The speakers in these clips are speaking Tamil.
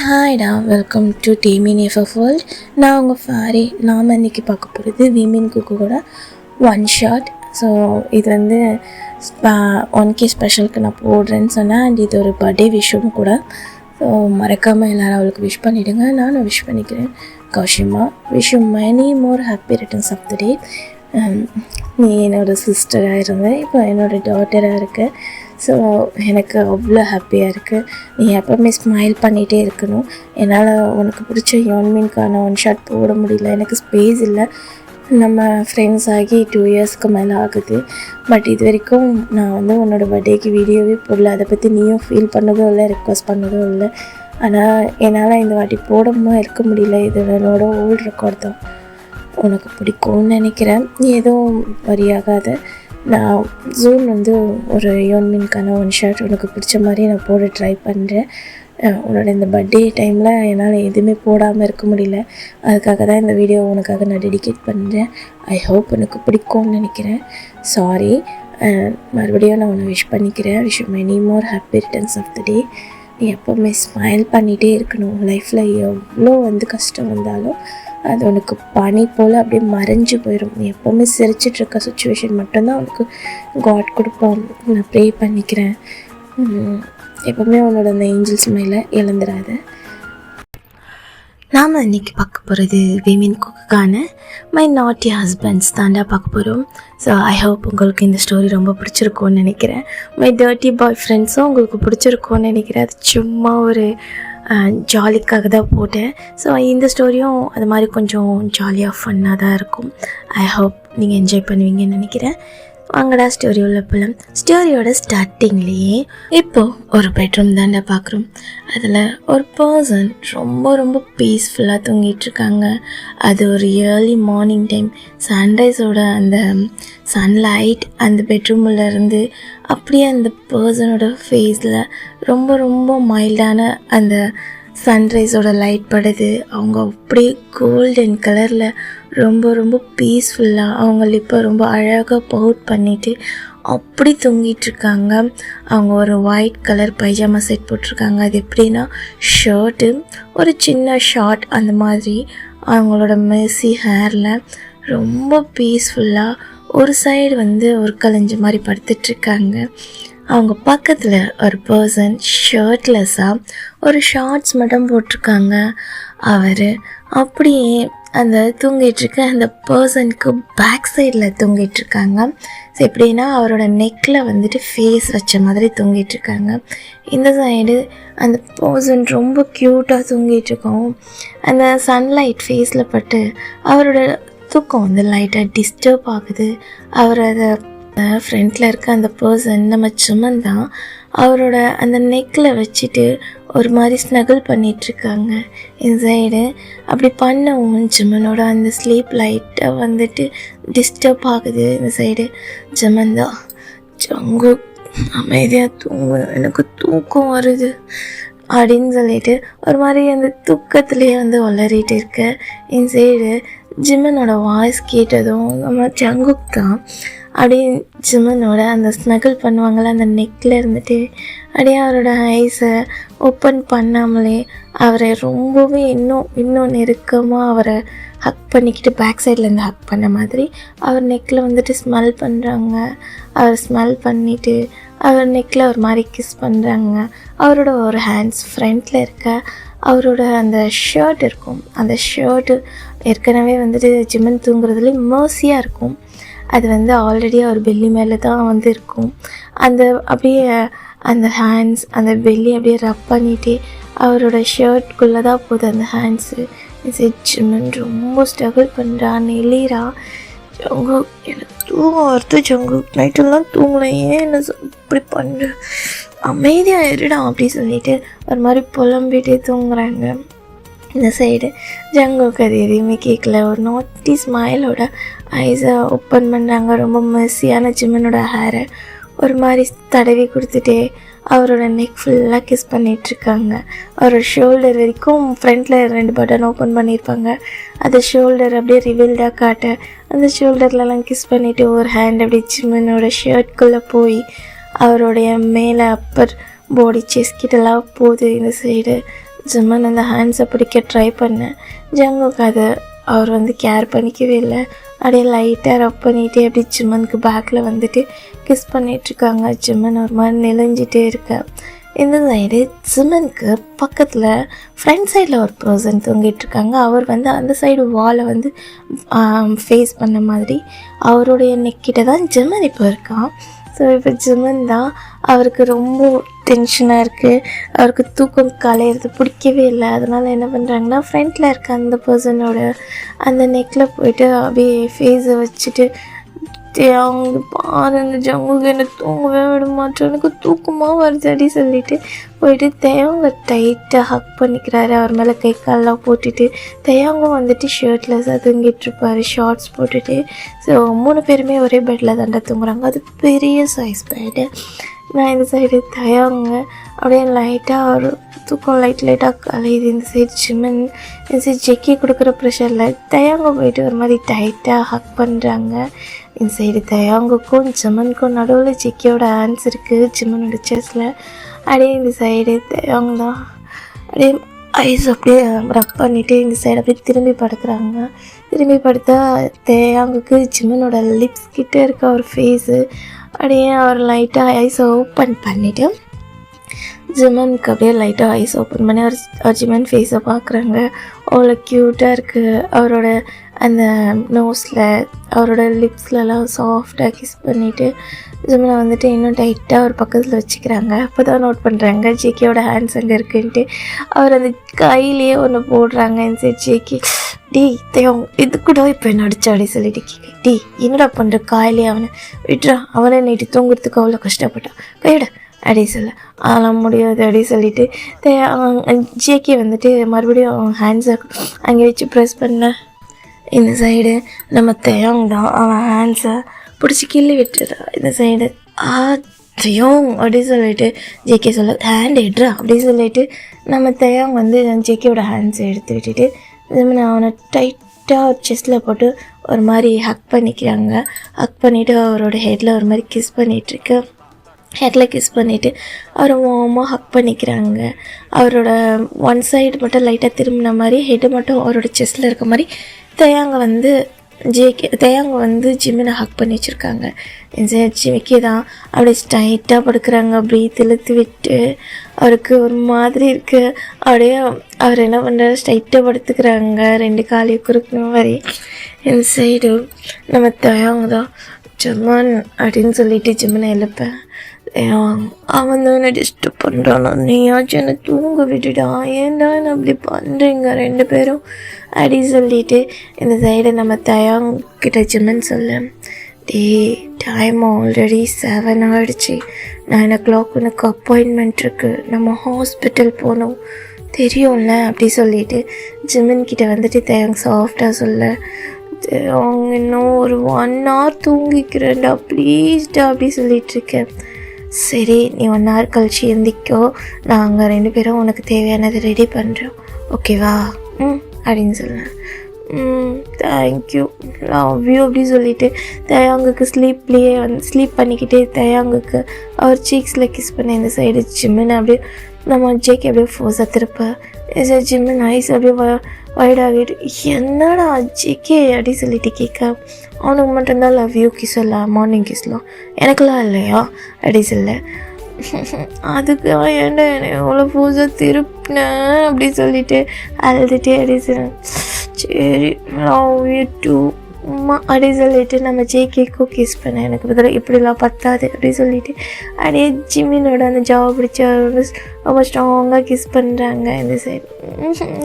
ஹாய்டா, welcome to team in FF world. நான் உங்கள் ஃபாரி. நாம் இன்றைக்கி பார்க்க போகிறது விமின் குக்கூட ஒன் ஷாட். ஸோ இது வந்து 1K ஸ்பெஷலுக்கு நான் போடுறேன்னு சொன்னேன். அண்ட் இது ஒரு பர்த்டே விஷயம் கூட. ஸோ மறக்காமல் எல்லோரும் அவளுக்கு விஷ் பண்ணிவிடுங்க. நானும் விஷ் பண்ணிக்கிறேன். Kaushima, wish you many more happy returns of the day. நீ என்னோடய சிஸ்டராக இருந்தேன், இப்போ என்னோடய டாட்டராக இருக்க. ஸோ எனக்கு அவ்வளோ ஹாப்பியாக இருக்குது. நீ எப்போவுமே ஸ்மைல் பண்ணிகிட்டே இருக்கணும். என்னால் உனக்கு பிடிச்ச யோன்மீனுக்கான ஒன் ஷாட் போட முடியல, எனக்கு ஸ்பேஸ் இல்லை. நம்ம ஃப்ரெண்ட்ஸ் ஆகி 2 இயர்ஸ்க்கு மேலே ஆகுது. பட் இது வரைக்கும் நான் வந்து உன்னோட பர்த்டேக்கு வீடியோவே போடல. அதை பற்றி நீயும் ஃபீல் பண்ணதும் இல்லை, ரெக்வஸ்ட் பண்ணதும் இல்லை. ஆனால் என்னால் இந்த வாட்டி போடாமல் இருக்க முடியல. இது என்னோட ஓல்டு ரெக்கார்ட் தான். உனக்கு பிடிக்கும்னு நினைக்கிறேன். நீ எதுவும் வரியாகாத. நான் ஜூன் வந்து ஒரு யோன்மீனுக்கான ஒன் ஷாட் உனக்கு பிடிச்ச மாதிரி நான் போட ட்ரை பண்ணுறேன். உன்னோட இந்த பர்த்டே டைமில் என்னால் எதுவுமே போடாமல் இருக்க முடியல. அதுக்காக தான் இந்த வீடியோ உனக்காக நான் டெடிகேட் பண்ணுறேன். ஐ ஹோப் உனக்கு பிடிக்கும்னு நினைக்கிறேன். சாரி. மறுபடியும் நான் உன்னை விஷ் பண்ணிக்கிறேன். Wish many more happy returns of the day. நீ எப்போவுமே ஸ்மைல் பண்ணிகிட்டே இருக்கணும். லைஃப்பில் எவ்வளோ வந்து கஷ்டம் வந்தாலும் அது உனக்கு பனி போல் அப்படியே மறைஞ்சு போயிடும். நீ எப்போவுமே சிரிச்சிட்ருக்க சுச்சுவேஷன் மட்டும்தான் உனக்கு காட் கொடுப்பான். நான் ப்ரே பண்ணிக்கிறேன். எப்போவுமே உன்னோட அந்த ஏஞ்சல் ஸ்மைலை இழந்துடாத. நாம் இன்றைக்கி பார்க்க போகிறது விமின் குக்குக்கான மை நாட்டி ஹஸ்பண்ட்ஸ் தாண்டா பார்க்க போகிறோம். ஸோ ஐ ஹோப் உங்களுக்கு இந்த ஸ்டோரி ரொம்ப பிடிச்சிருக்கும்னு நினைக்கிறேன். மை டர்ட்டி பாய் ஃப்ரெண்ட்ஸும் உங்களுக்கு பிடிச்சிருக்கும்னு நினைக்கிறேன். அது சும்மா ஒரு ஜாலிக்காக தான் போட்டேன். ஸோ இந்த ஸ்டோரியும் அது மாதிரி கொஞ்சம் ஜாலியாக ஃபன்னாக தான் இருக்கும். ஐ ஹோப் நீங்கள் என்ஜாய் பண்ணுவீங்கன்னு நினைக்கிறேன். வாங்கடா ஸ்டோரி உள்ள போகலாம். ஸ்டோரியோட ஸ்டார்டிங்லேயே இப்போது ஒரு பெட்ரூம் தாண்டா பார்க்குறோம். அதில் ஒரு பர்சன் ரொம்ப ரொம்ப பீஸ்ஃபுல்லாக தூங்கிட்டுருக்காங்க. அது ஒரு ஏர்லி மார்னிங் டைம். சன்ரைஸோட அந்த சன்லைட் அந்த பெட்ரூமில் இருந்து அப்படியே அந்த பர்சனோட ஃபேஸில் ரொம்ப ரொம்ப மைல்டான அந்த சன்ரைஸோட லைட் படுது. அவங்க அப்படியே கோல்டன் கலரில் ரொம்ப ரொம்ப பீஸ்ஃபுல்லாக அவங்க லிப்பை ரொம்ப அழகாக பவுட் பண்ணிவிட்டு அப்படி தூங்கிட்டுருக்காங்க. அவங்க ஒரு ஒயிட் கலர் பைஜாமா செட் போட்டிருக்காங்க. அது எப்படின்னா ஷர்ட்டு, ஒரு சின்ன ஷார்ட் அந்த மாதிரி. அவங்களோட மெர்சி ஹேரில் ரொம்ப பீஸ்ஃபுல்லாக ஒரு சைடு வந்து ஒரு கலைஞ்ச மாதிரி படுத்துட்ருக்காங்க. அவங்க பக்கத்தில் ஒரு பர்சன் ஷர்ட்லெஸ்ஸாக ஒரு ஷார்ட்ஸ் மட்டும் போட்டிருக்காங்க. அவர் அப்படியே அந்த தூங்கிட்டுருக்க அந்த பர்சனுக்கு பேக் சைடில் தூங்கிட்டுருக்காங்க. ஸோ எப்படின்னா அவரோட நெக்கில் வந்துட்டு ஃபேஸ் வச்ச மாதிரி தூங்கிட்டுருக்காங்க. இந்த சைடு அந்த பர்சன் ரொம்ப க்யூட்டாக தூங்கிட்டுருக்கோம். அந்த சன்லைட் ஃபேஸில் பட்டு அவரோட தூக்கம் வந்து லைட்டாக டிஸ்டர்ப் ஆகுது. அவர் அதை ஃப்ரண்ட்டில் இருக்க அந்த பர்சன் நம்ம சுமன் தான் அவரோட அந்த நெக்கில் வச்சுட்டு ஒரு மாதிரி ஸ்னகிள் பண்ணிகிட்ருக்காங்க. இந்த சைடு அப்படி பண்ணவும் ஜிமனோட அந்த ஸ்லீப் லைட்டாக வந்துட்டு டிஸ்டர்ப் ஆகுது. இந்த சைடு ஜிமன் தான் ஜங்கு அமைதியாக தூங்கு, எனக்கு தூக்கம் வருது அப்படின்னு சொல்லிட்டு ஒரு மாதிரி அந்த தூக்கத்துலேயே வந்து வளரிட்டு இருக்க. இந்த சைடு ஜிமனோட வாய்ஸ் கேட்டதும் நம்ம ஜங்குக் தான் அப்படியே ஜிமனோட அந்த ஸ்னகிள் பண்ணுவாங்கள்ல அந்த நெக்கில் இருந்துட்டு அப்படியே அவரோட ஐஸை ஓப்பன் பண்ணாமலே அவரை ரொம்பவே இன்னும் நெருக்கமாக அவரை ஹக் பண்ணிக்கிட்டு பேக் சைட்லேருந்து ஹக் பண்ண மாதிரி அவர் நெக்கில் வந்துட்டு ஸ்மெல் பண்ணுறாங்க. அவர் ஸ்மெல் பண்ணிவிட்டு அவர் நெக்கில் ஒரு மாதிரி கிஸ் பண்ணுறாங்க. அவரோட ஒரு ஹேண்ட்ஸ் ஃப்ரண்ட்டில் இருக்க அவரோட அந்த ஷர்ட் இருக்கும். அந்த ஷர்ட்டு ஏற்கனவே வந்துட்டு ஜிமன் தூங்குறதுல மெர்சியாக இருக்கும். அது வந்து ஆல்ரெடி அவர் பெல்லி மேலே தான் வந்து இருக்கும். அந்த அப்படியே அந்த ஹேண்ட்ஸ் அந்த பெல்லி அப்படியே ரப் பண்ணிகிட்டே அவரோட ஷர்ட்குள்ளே தான் போகுது அந்த ஹேண்ட்ஸு. ஜிமன் ரொம்ப ஸ்ட்ரகிள் பண்ணுறான், நெளிரா. ஜங்கு எனக்கு தூக்கம் வருது, ஜங்கு நைட்டெல்லாம் தூங்கலை, ஏன் என்ன இப்படி பண்ணு, அமைதியாக இருடா அப்படி சொல்லிட்டு ஒரு மாதிரி புலம்பிகிட்டே தூங்குறாங்க. இந்த சைடு ஜங்குக்கு அது எதையுமே கேட்கல. ஒரு நாட்டி ஸ்மைலோட ஐஸை ஓப்பன் பண்ணுறாங்க. ரொம்ப மெர்சியான ஜிமனோட ஹேரை ஒரு மாதிரி தடவி கொடுத்துட்டே அவரோட நெக் ஃபுல்லாக கிஸ் பண்ணிகிட்ருக்காங்க. அவரோட ஷோல்டர் வரைக்கும் ஃப்ரண்ட்டில் 2 பட்டன் ஓப்பன் பண்ணியிருப்பாங்க. அந்த ஷோல்டர் அப்படியே ரிவீல்டாக காட்ட அந்த ஷோல்டர்லலாம் கிஸ் பண்ணிவிட்டு ஒரு ஹேண்ட் அப்படியே ஜிம்மனோட ஷர்ட்குள்ளே போய் அவருடைய மேலே அப்பர் பாடி செஸ்கிட்டலாம் போகுது. இந்த சைடு ஜிம்மன் அந்த ஹேண்ட்ஸை பிடிக்க ட்ரை பண்ணேன். ஜங்குக்கு அதை அவர் கேர் பண்ணிக்கவே இல்லை. அப்படியே லைட்டாக ரப் பண்ணிகிட்டே அப்படி ஜிம்மனுக்கு பேக்கில் கிஸ் பண்ணிகிட்ருக்காங்க. ஜிம்மன் ஒரு மாதிரி நெளிஞ்சிட்டே இருக்க. இந்த சைடு ஜிம்மனுக்கு பக்கத்தில் ஃப்ரண்ட் சைடில் ஒரு பர்சன் தூங்கிட்டுருக்காங்க. அவர் அந்த சைடு வாலை ஃபேஸ் பண்ண மாதிரி அவருடைய நெக்கிட்ட தான் ஜிம்மன் இப்போ இருக்கான். ஸோ இப்போ ஜிம்மன் தான் அவருக்கு ரொம்ப டென்ஷனாக இருக்குது. அவருக்கு தூக்கம் கலையிறது பிடிக்கவே இல்லை. அதனால் என்ன பண்ணுறாங்கன்னா ஃப்ரண்ட்டில் இருக்க அந்த பர்சனோட அந்த நெக்கில் போய்ட்டு அப்படியே ஃபேஸை வச்சுட்டு அவங்க பாரு அந்த ஜங்குக்கு என்ன தூங்கவே விட மாட்டோம், எனக்கு தூக்கமாக வருது அப்படி சொல்லிட்டு போயிட்டு தேவங்க டைட்டாக ஹக் பண்ணிக்கிறாரு. அவர் மேலே கை காலெலாம் போட்டுட்டு தேவங்க ஷர்ட்லெஸ்ஸாக தூங்கிட்டுருப்பார், ஷார்ட்ஸ் போட்டுட்டு. ஸோ 3 பேருமே ஒரே பெட்டில் தாண்டா தூங்குறாங்க. அது பெரிய சைஸ் பெட்டு. நான் இந்த சைடு தயாங்க அப்படியே லைட்டாக ஒரு தூக்கம் லைட்டாக கலையுது. இந்த சைடு ஜிம்மன், இந்த சைடு ஜெக்கி கொடுக்குற ப்ரெஷரில் தயாங்க போயிட்டு ஒரு மாதிரி டைட்டாக ஹக் பண்ணுறாங்க. இந்த சைடு தயாங்குக்கும் ஜிம்மனுக்கும் நடுவில் ஜெக்கியோட ஹேண்ட்ஸ் இருக்குது ஜிம்மனோட செஸ்ஸில். அப்படியே இந்த சைடு தயாங்க தான் அப்படியே ஐஸ் அப்படியே ரப் பண்ணிவிட்டு இந்த சைடு அப்படியே திரும்பி படுக்கிறாங்க. திரும்பி படுத்தா தேயாங்குக்கு ஜிம்மனோட லிப்ஸ் கிட்டே இருக்க ஒரு ஃபேஸு. அப்படியே அவர் லைட்டாக ஐஸ் ஓப்பன் பண்ணிவிட்டு ஜிம்மனுக்கு அப்படியே லைட்டாக ஐஸ் ஓப்பன் பண்ணி அவர் ஜிம்மன் ஃபேஸை பார்க்குறாங்க. அவ்வளோ க்யூட்டாக இருக்குது. அவரோட அந்த நோஸில் அவரோட லிப்ஸ்லலாம் சாஃப்டாக கிஸ் பண்ணிவிட்டு ஜிம்மனை இன்னும் டைட்டாக ஒரு பக்கத்தில் வச்சுக்கிறாங்க. அப்போ தான் நோட் பண்ணுறாங்க ஜேக்கியோட ஹேண்ட்ஸ் அங்கே இருக்குன்ட்டு. அவர் அந்த கையிலேயே ஒன்று போடுறாங்க. இந்த சைட் ஜேக்கி டீ தேவங்க இது கூட இப்போ என்ன அடிச்சா அப்படி சொல்லிட்டு கேட்க, டீ என்னடா பண்ணுற காயிலே அவனை விட்டுறான், அவனை நைட்டு தூங்குறதுக்கு அவ்வளோ கஷ்டப்பட்டான், கையிட அப்படி சொல்ல அதெல்லாம் முடியாது அப்படி சொல்லிட்டு ஜேக்கி மறுபடியும் அவன் ஹேண்ட்ஸை அங்கே வச்சு ப்ரெஸ் பண்ண. இந்த சைடு நம்ம தேவங்க தான் அவன் ஹேண்ட்ஸை பிடிச்சி கிள்ளி விட்டுறா. இந்த சைடு தேவங் அப்படி சொல்லிட்டு ஜேகே சொல்ல ஹேண்ட் எடுறா அப்படி சொல்லிட்டு நம்ம தேவங்க ஜேக்கியோட ஹேண்ட்ஸை எடுத்து விட்டுட்டு அவனை டைட்டாக ஒரு செஸ்ட்டில் போட்டு ஒரு மாதிரி ஹக் பண்ணிக்கிறாங்க. ஹக் பண்ணிவிட்டு அவரோட ஹெட்டில் ஒரு மாதிரி கிஸ் பண்ணிகிட்ருக்கு. ஹெட்டில் கிஸ் பண்ணிவிட்டு அவரை வார்மாக ஹக் பண்ணிக்கிறாங்க. அவரோட ஒன் சைடு மட்டும் லைட்டாக திரும்பின மாதிரி ஹெட்டு மட்டும் அவரோட செஸ்ட்டில் இருக்க மாதிரி தேயாங்க ஜிம்மினை ஹக் பண்ணி வச்சுருக்காங்க. ஜிமிக்கி தான் அப்படியே ஸ்ட்ரைட்டாக படுக்கிறாங்க. ப்ரீத் இழுத்து விட்டு அவருக்கு ஒரு மாதிரி இருக்குது. அப்படியே அவர் என்ன பண்ணுறாரு, ஸ்ட்ரைட்டாக படுத்துக்கிறாங்க 2 காலையும் குறுக்கணும் மாதிரி. இந்த சைடு நம்ம தேயாங்க தான் ஜிம்மன் அப்படின்னு சொல்லிட்டு ஜிம்மனை எழுப்பேன். அவன் தான் என்ன டிஸ்டர்ப் பண்ணுறானா, நீயாச்சும் என்னை தூங்க விட்டுடா, ஏன்டா என்ன அப்படி பண்ணுறீங்க 2 பேரும் அப்படி சொல்லிட்டு இந்த சைடு நம்ம தயாங்கிட்ட ஜிம்மன் சொல்ல, டே டைம் ஆல்ரெடி 7 ஆகிடுச்சு, 9 o'clock உனக்கு அப்பாயின்மெண்ட் இருக்குது, நம்ம ஹாஸ்பிட்டல் போகணும் தெரியும்ல அப்படி சொல்லிட்டு ஜிம்மன்கிட்ட தயாங் சாஃப்டாக சொல்ல, அவங்க இன்னும் ஒரு 1 hour தூங்கிக்கிறேன்டா ப்ளீஸ்டா அப்படி சொல்லிகிட்ருக்கேன். சரி நீ 1 hour கழிச்சு எந்திக்கோ, நாங்கள் 2 பேரும் உனக்கு தேவையானது ரெடி பண்ணுறோம் ஓகேவா அப்படின்னு சொன்னேன். தேங்க்யூ லவ் யூ அப்படி சொல்லிவிட்டு தயாங்குக்கு ஸ்லீப்லேயே ஸ்லீப் பண்ணிக்கிட்டே தயாங்குக்கு அவர் சீக்ஸில் கிஸ் பண்ண. இந்த சைடு ஜிம்மன் அப்படியே நம்ம ஜேக்கி அப்படியே ஃபோர்ஸாக திருப்ப ஜிம்மன் ஐஸ் அப்படியே வைடாகிட்டு என்னடா ஜேக்கே அப்படி சொல்லிட்டு கேட்க, அவனுக்கு மட்டும்தான் லவ் யூ கிஸ் இல்லை மார்னிங் கிஸ்லாம் எனக்குலாம் இல்லையா அப்படி சொல்ல, அதுக்கு ஏன்டா என்னை எவ்வளோ ஃபோர்ஸாக திருப்பினேன் அப்படி சொல்லிட்டு அழுதுகிட்டே அப்படி சொன்னேன். சரி லவ் யூ டூ அம்மா அப்படி சொல்லிட்டு நம்ம ஜேகேக்கும் கிஸ் பண்ணேன். எனக்கு பதிலாக இப்படிலாம் பத்தாது அப்படி சொல்லிட்டு அப்படியே ஜிம்மினோட அந்த ஜாப் பிடிச்ச ரொம்ப ஸ்ட்ராங்காக கிஸ் பண்ணுறாங்க. இந்த சைடு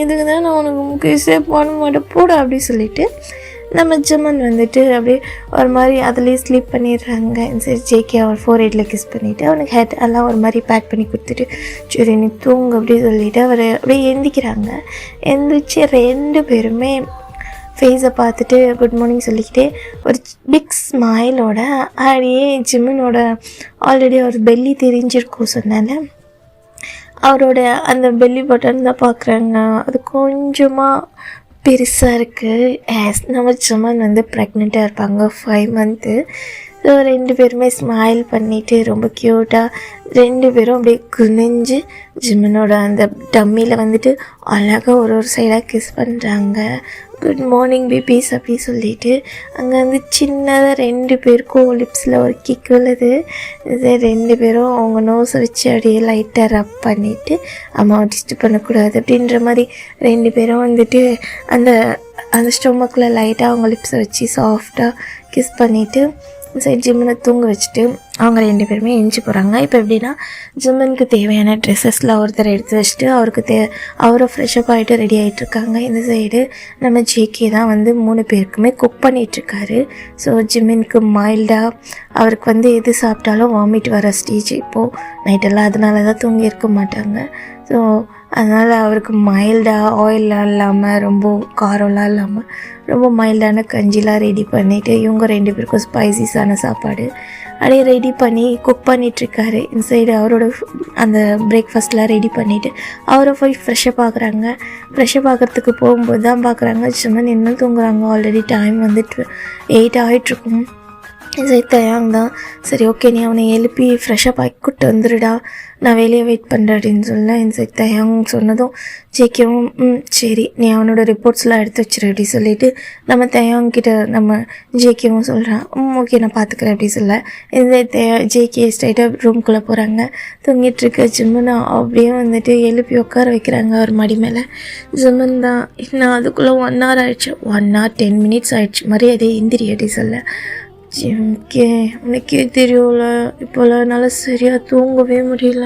இதுக்கு தான் நான் உனக்கு கிஸ்ஸே பண்ண மாட்டேன் போட அப்படி சொல்லிட்டு நம்ம ஜிம்மன் அப்படியே ஒரு மாதிரி அதுலேயே ஸ்லீப் பண்ணிடுறாங்க. இந்த சைடு ஜேகே அவர் 4 கிஸ் பண்ணிவிட்டு அவனுக்கு ஹெட் எல்லாம் ஒரு மாதிரி பேக் பண்ணி கொடுத்துட்டு சரி நீ தூங்கு அப்படி சொல்லிவிட்டு அவர் அப்படியே எந்திக்கிறாங்க. எந்திரிச்சு 2 பேருமே ஃபேஸை பார்த்துட்டு குட் மார்னிங் சொல்லிக்கிட்டே ஒரு பிக் ஸ்மைலோட அப்படியே ஜிமினோட ஆல்ரெடி அவர் பெல்லி தெரிஞ்சிருக்கும் சொன்னால அவரோட அந்த பெல்லி பட்டன் தான் பார்க்குறாங்க. அது கொஞ்சமாக பெருசாக இருக்குது. நம்ம ஜிமன் வந்து ப்ரெக்னெண்ட்டாக இருப்பாங்க 5 மந்த்து. ஸோ 2 பேருமே ஸ்மைல் பண்ணிவிட்டு ரொம்ப க்யூட்டாக 2 பேரும் அப்படியே குனிஞ்சு ஜிமனோட அந்த டம்மியில் வந்துட்டு அழகாக ஒரு சைடாக கிஸ் பண்ணுறாங்க. குட் மார்னிங் பேபிஸ் அப்படி சொல்லிட்டு அங்கே வந்து சின்னதாக 2 பேருக்கும் லிப்ஸில் ஒரு கிக் விழுது. இது 2 பேரும் அவங்க நோஸை வச்சு அப்படியே லைட்டாக ரப் பண்ணிவிட்டு அம்மாவை டிஸ்டர்ப் பண்ணக்கூடாது அப்படின்ற மாதிரி 2 பேரும் வந்துட்டு அந்த அந்த ஸ்டொமக்கில் லைட்டாக அவங்க லிப்ஸை வச்சு சாஃப்டாக கிஸ் பண்ணிவிட்டு சரி ஜிம்மனை தூங்க வச்சுட்டு அவங்க 2 பேருமே எஞ்சி போகிறாங்க. இப்போ எப்படின்னா ஜிம்மனுக்கு தேவையான ட்ரெஸ்ஸஸ்லாம் ஒருத்தர் எடுத்து வச்சுட்டு அவரை ஃப்ரெஷ்அப் ஆகிட்டு ரெடி ஆகிட்டுருக்காங்க. இந்த சைடு நம்ம ஜேகே தான் வந்து 3 பேருக்குமே குக் பண்ணிகிட்ருக்காரு. ஸோ ஜிம்மனுக்கு மைல்டாக அவருக்கு வந்து எது சாப்பிட்டாலும் வாமிட் வர ஸ்டேஜ் இப்போது நைட்டெல்லாம், அதனால தான் தூங்கி இருக்க மாட்டாங்க. ஸோ அதனால் அவருக்கு மைல்டாக ஆயிலெலாம் இல்லாமல் ரொம்ப காரம்லாம் இல்லாமல் ரொம்ப மைல்டான கஞ்சிலாம் ரெடி பண்ணிவிட்டு இவங்க 2 பேருக்கும் ஸ்பைசிஸான சாப்பாடு அப்படியே ரெடி பண்ணி குக் பண்ணிகிட்ருக்காரு. இந்த சைடு அவரோட அந்த பிரேக்ஃபாஸ்ட்லாம் ரெடி பண்ணிவிட்டு அவரை போய் ஃப்ரெஷ்ஷப் ஆகுறாங்க. ஃப்ரெஷ்ஷப் ஆகிறதுக்கு போகும்போது தான் பார்க்குறாங்க ஜிமன் இன்னும் தூங்குறாங்க. ஆல்ரெடி டைம் வந்துட்டு 8 ஆகிட்ருக்கும். சரி தயாங் தான் சரி ஓகே நீ அவனை எழுப்பி ஃப்ரெஷ்ஷப் ஆகி கூப்பிட்டு வந்துடுடா, நான் வெளியே வெயிட் பண்ணுறேன் அப்படின்னு சொல்ல சரி தயாங் சொன்னதும் ஜேகேவும் சரி நீ அவனோட ரிப்போர்ட்ஸ்லாம் எடுத்து வச்சிரு அப்படி சொல்லிவிட்டு நம்ம தயாங்கிட்ட நம்ம ஜேகேவும் சொல்கிறான் ஓகே நான் பார்த்துக்கிறேன் அப்படி சொல்ல இந்த ஜேகே ஸ்ட்ரைட்டாக ரூம்குள்ளே போகிறாங்க. தூங்கிட்டுருக்க ஜிம்மனை அப்படியே வந்துட்டு எழுப்பி உட்கார வைக்கிறாங்க ஒரு மடி மேலே. ஜிம்மன் தான் இன்னும் அதுக்குள்ளே 1 hour ஆகிடுச்சு, 1 hour 10 minutes ஆகிடுச்சு, மரியாதை எந்திரி அப்படி சொல்ல ஜிம்கே உனக்கே தெரியும்ல இப்போலாம் என்னால் சரியாக தூங்கவே முடியல,